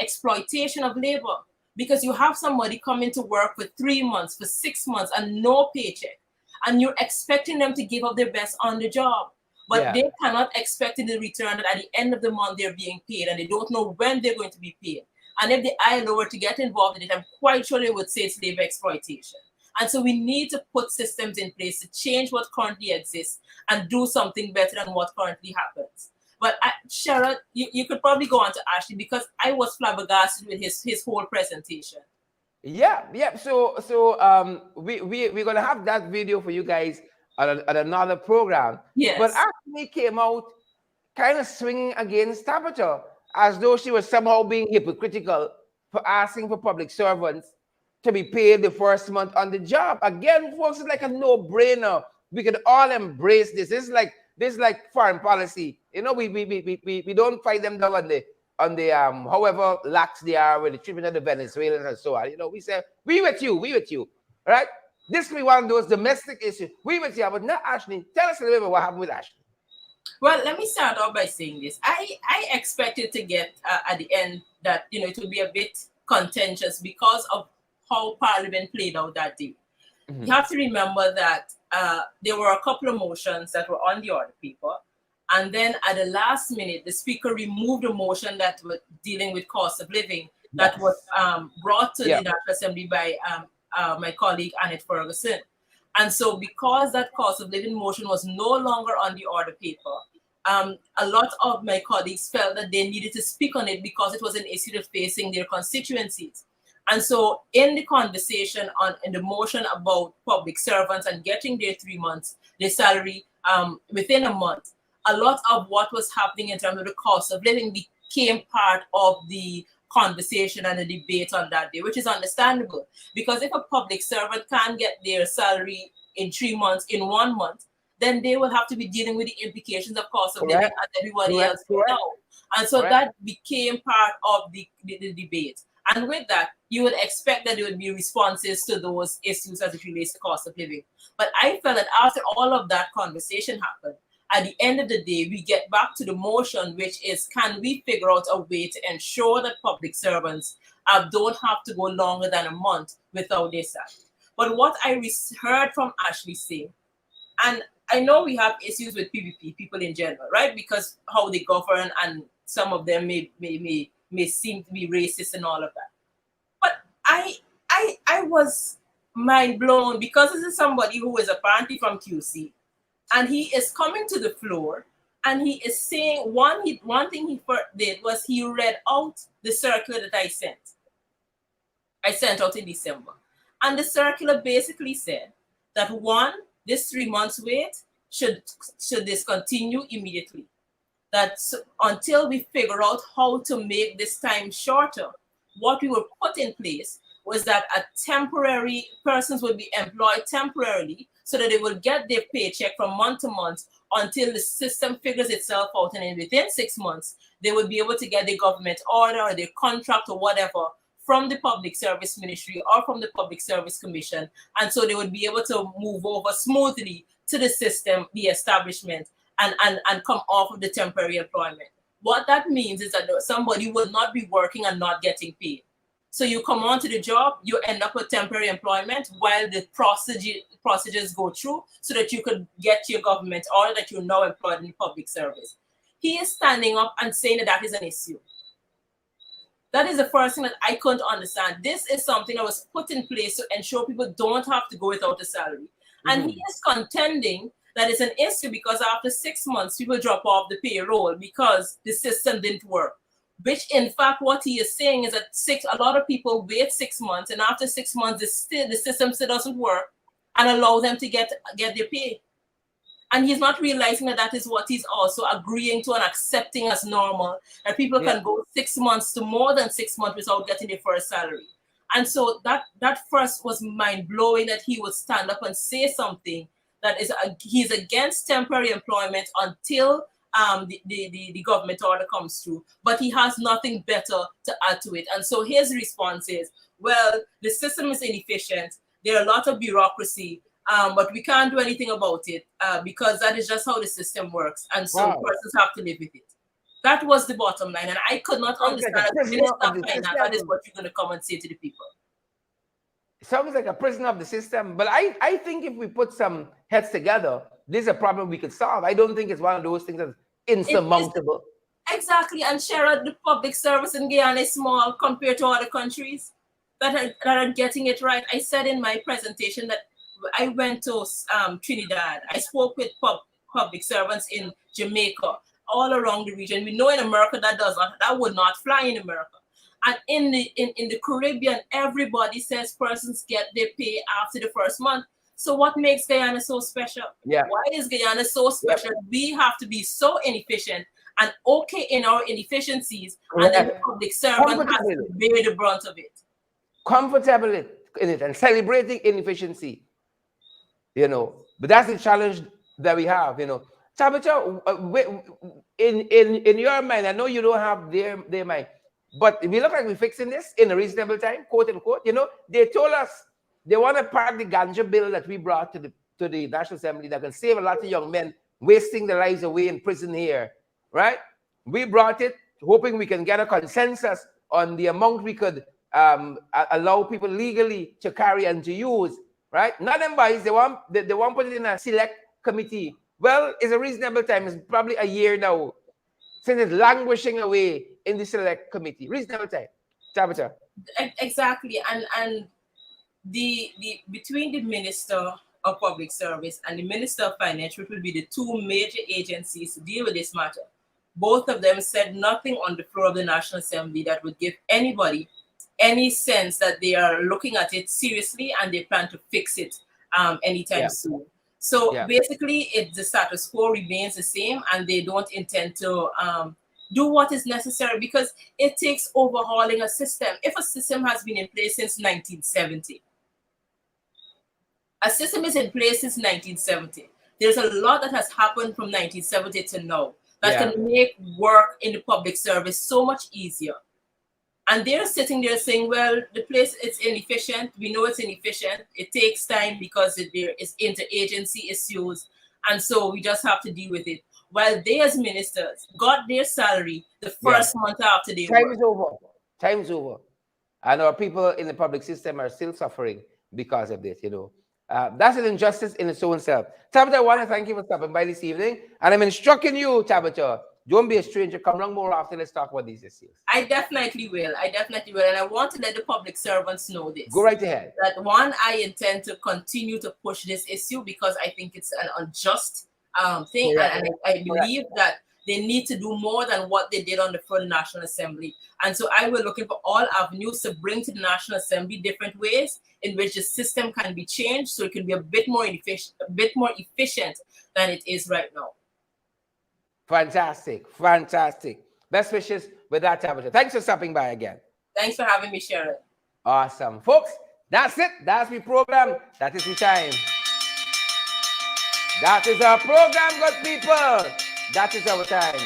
exploitation of labor, because you have somebody coming to work for 3 months, for 6 months, and no paycheck, and you're expecting them to give up their best on the job, but they cannot expect in the return that at the end of the month they're being paid, and they don't know when they're going to be paid. And if the ILO were to get involved in it, I'm quite sure they would say it's labor exploitation. And so we need to put systems in place to change what currently exists and do something better than what currently happens. But Sherrod, you could probably go on to Ashley, because I was flabbergasted with his whole presentation. So we're gonna have that video for you guys at another program. Yes. But Ashley came out kind of swinging against Tabitha, as though she was somehow being hypocritical for asking for public servants to be paid the first month on the job. Again, folks, it's like a no-brainer. We could all embrace this. This is like foreign policy. We don't fight them down on the however lax they are with the treatment of the Venezuelans and so on. We say, we with you, right? This will be one of those domestic issues. We with you, but not Ashley. Tell us a little bit what happened with Ashley. Well, let me start off by saying this. I expected to get at the end that it would be a bit contentious because of how Parliament played out that day. Mm-hmm. You have to remember that there were a couple of motions that were on the order paper, and then at the last minute, the Speaker removed a motion that was dealing with cost of living that was brought to the National Assembly by my colleague Annette Ferguson. And so because that cost of living motion was no longer on the order paper, a lot of my colleagues felt that they needed to speak on it because it was an issue facing their constituencies. And so in the conversation in the motion about public servants and getting their 3 months, their salary within a month, a lot of what was happening in terms of the cost of living became part of the conversation and the debate on that day, which is understandable. Because if a public servant can't get their salary in 3 months, in 1 month, then they will have to be dealing with the implications of cost of living as everybody else will know. And so that became part of the debate. And with that, you would expect that there would be responses to those issues as it relates to cost of living. But I felt that after all of that conversation happened, at the end of the day, we get back to the motion, which is, can we figure out a way to ensure that public servants don't have to go longer than a month without their salary? But what I heard from Ashley say, and I know we have issues with PPP, people in general, right? Because how they govern, and some of them may seem to be racist and all of that. But I was mind blown, because this is somebody who is apparently from QC, and he is coming to the floor and he is saying one thing he did was he read out the circular that I sent out in December. And the circular basically said that this 3 months wait should discontinue immediately. That until we figure out how to make this time shorter, what we will put in place was that persons would be employed temporarily so that they will get their paycheck from month to month until the system figures itself out. And then within 6 months, they will be able to get their government order or their contract or whatever from the Public Service Ministry or from the Public Service Commission. And so they would be able to move over smoothly to the system, the establishment, and come off of the temporary employment. What that means is that somebody will not be working and not getting paid. So you come onto the job, you end up with temporary employment while the procedures go through so that you could get your government order that you're now employed in the public service. He is standing up and saying that is an issue. That is the first thing that I couldn't understand. This is something that was put in place to ensure people don't have to go without a salary. And he is contending that it's an issue because after 6 months, people drop off the payroll because the system didn't work. Which, in fact, what he is saying is that a lot of people wait 6 months, and after 6 months, the system still doesn't work and allow them to get their pay. And he's not realizing that is what he's also agreeing to and accepting as normal, that people can go 6 months to more than 6 months without getting their first salary. And so that first was mind-blowing, that he would stand up and say something that he's against temporary employment until the government order comes through, but he has nothing better to add to it. And so his response is, well, the system is inefficient, there are a lot of bureaucracy, but we can't do anything about it because that is just how the system works, and so persons have to live with it. That was the bottom line, and I could not understand as Minister of Finance, that is what you're going to come and say to the people. Sounds like a prisoner of the system, but I think if we put some heads together, this is a problem we could solve. I don't think it's one of those things that's insurmountable. Exactly, and Sherrod, the public service in Guyana is small compared to other countries that are getting it right. I said in my presentation that I went to Trinidad. I spoke with public servants in Jamaica, all around the region. We know in America that would not fly in America. And in the Caribbean, everybody says persons get their pay after the first month. So what makes Guyana so special? Yeah. Why is Guyana so special? Yeah. We have to be so inefficient and okay in our inefficiencies, and then the public servant has to bear the brunt of it. Comfortable in it and celebrating inefficiency, But that's the challenge that we have, Tabitha, in your mind, I know you don't have their mind, but we look like we're fixing this in a reasonable time, quote unquote. They told us they want to pass the ganja bill that we brought to the National Assembly that can save a lot of young men wasting their lives away in prison here, right? We brought it hoping we can get a consensus on the amount we could allow people legally to carry and to use, right? Not them boys, they want to put it in a select committee. Well, it's a reasonable time. It's probably a year now since it's languishing away in the select committee. Reasonable time. Tabitha. Exactly, and the between the Minister of Public Service and the Minister of Finance, which will be the two major agencies to deal with this matter. Both of them said nothing on the floor of the National Assembly that would give anybody any sense that they are looking at it seriously and they plan to fix it anytime soon. So basically, the status quo remains the same, and they don't intend to do what is necessary, because it takes overhauling a system. If a system has been in place since 1970, a system is in place since 1970. There's a lot that has happened from 1970 to now that can make work in the public service so much easier. And they're sitting there saying, well, the place is inefficient. We know it's inefficient. It takes time because there is interagency issues. And so we just have to deal with it. While they, as ministers, got their salary the first month after they work. Time is over. Time is over. And our people in the public system are still suffering because of this, you know. That's an injustice in its own self. Tabitha, I want to thank you for stopping by this evening. And I'm instructing you, Tabitha, don't be a stranger. Come along more often. Let's talk about these issues. I definitely will. I definitely will. And I want to let the public servants know this. Go right ahead. That one, I intend to continue to push this issue because I think it's an unjust thing. And I believe that they need to do more than what they did on the front National Assembly. And so I will looking for all avenues to bring to the National Assembly different ways in which the system can be changed so it can be a bit more efficient than it is right now. Fantastic. Fantastic. Best wishes with that, Tabitha. Thanks for stopping by again. Thanks for having me, Sharon. Awesome. Folks, that's it. That's the program. That is the time. That is our program, good people. That is our time.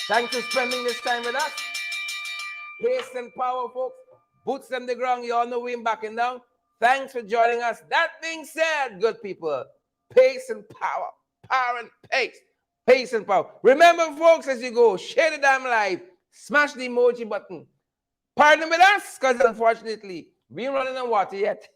Thanks for spending this time with us. Pace and power, folks. Boots on the ground. You all know we're backing down. Thanks for joining us. That being said, good people, pace and power. Power and pace. Pace and power. Remember, folks, as you go, share the damn live. Smash the emoji button. Partner with us, because unfortunately, we ain't running on water yet.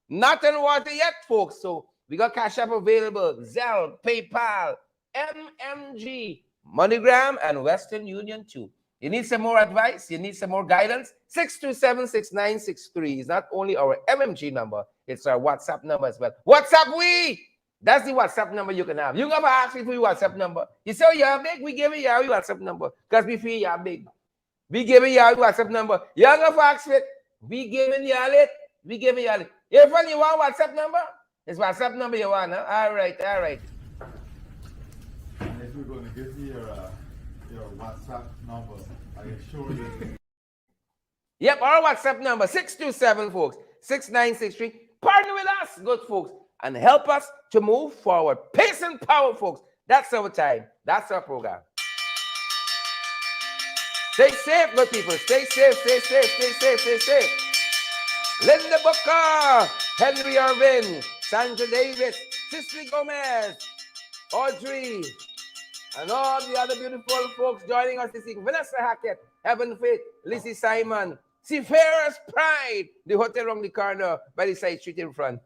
Not on water yet, folks. So we got Cash App available. Zelle, PayPal, MMG, MoneyGram, and Western Union too. You need some more advice? You need some more guidance? 627-6963 is not only our MMG number, it's our WhatsApp number as well. WhatsApp we! That's the WhatsApp number you can have. You never ask me for your WhatsApp number. You say, oh, you're big? We give you your WhatsApp number because we feel you're big. We giving you your WhatsApp number. You're going to ask it. We giving you it. We giving you it. If you want WhatsApp number, it's WhatsApp number you want, huh? All right, all right. And if we're going to give you your WhatsApp number, I assure you. Yep, our WhatsApp number, 627, folks, 6963. Partner with us, good folks, and help us to move forward. Pace and power, folks. That's our time. That's our program. Stay safe, good people. Stay safe, stay safe, stay safe, stay safe. Linda Booker, Henry Irvin, Sandra Davis, Cicely Gomez, Audrey, and all the other beautiful folks joining us this evening. Vanessa Hackett, Heaven Faith, Lizzie Simon, Seafarer's Pride, the hotel around the corner by the side street in front.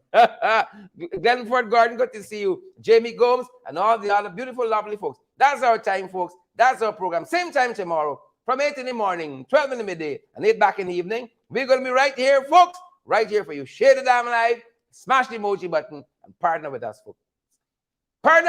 Glenford Garden, good to see you. Jamie Gomes, and all the other beautiful, lovely folks. That's our time, folks. That's our program. Same time tomorrow, from 8 in the morning, 12 in the midday, and 8 back in the evening. We're going to be right here, folks. Right here for you. Share the damn live, smash the emoji button, and partner with us, folks. Partner with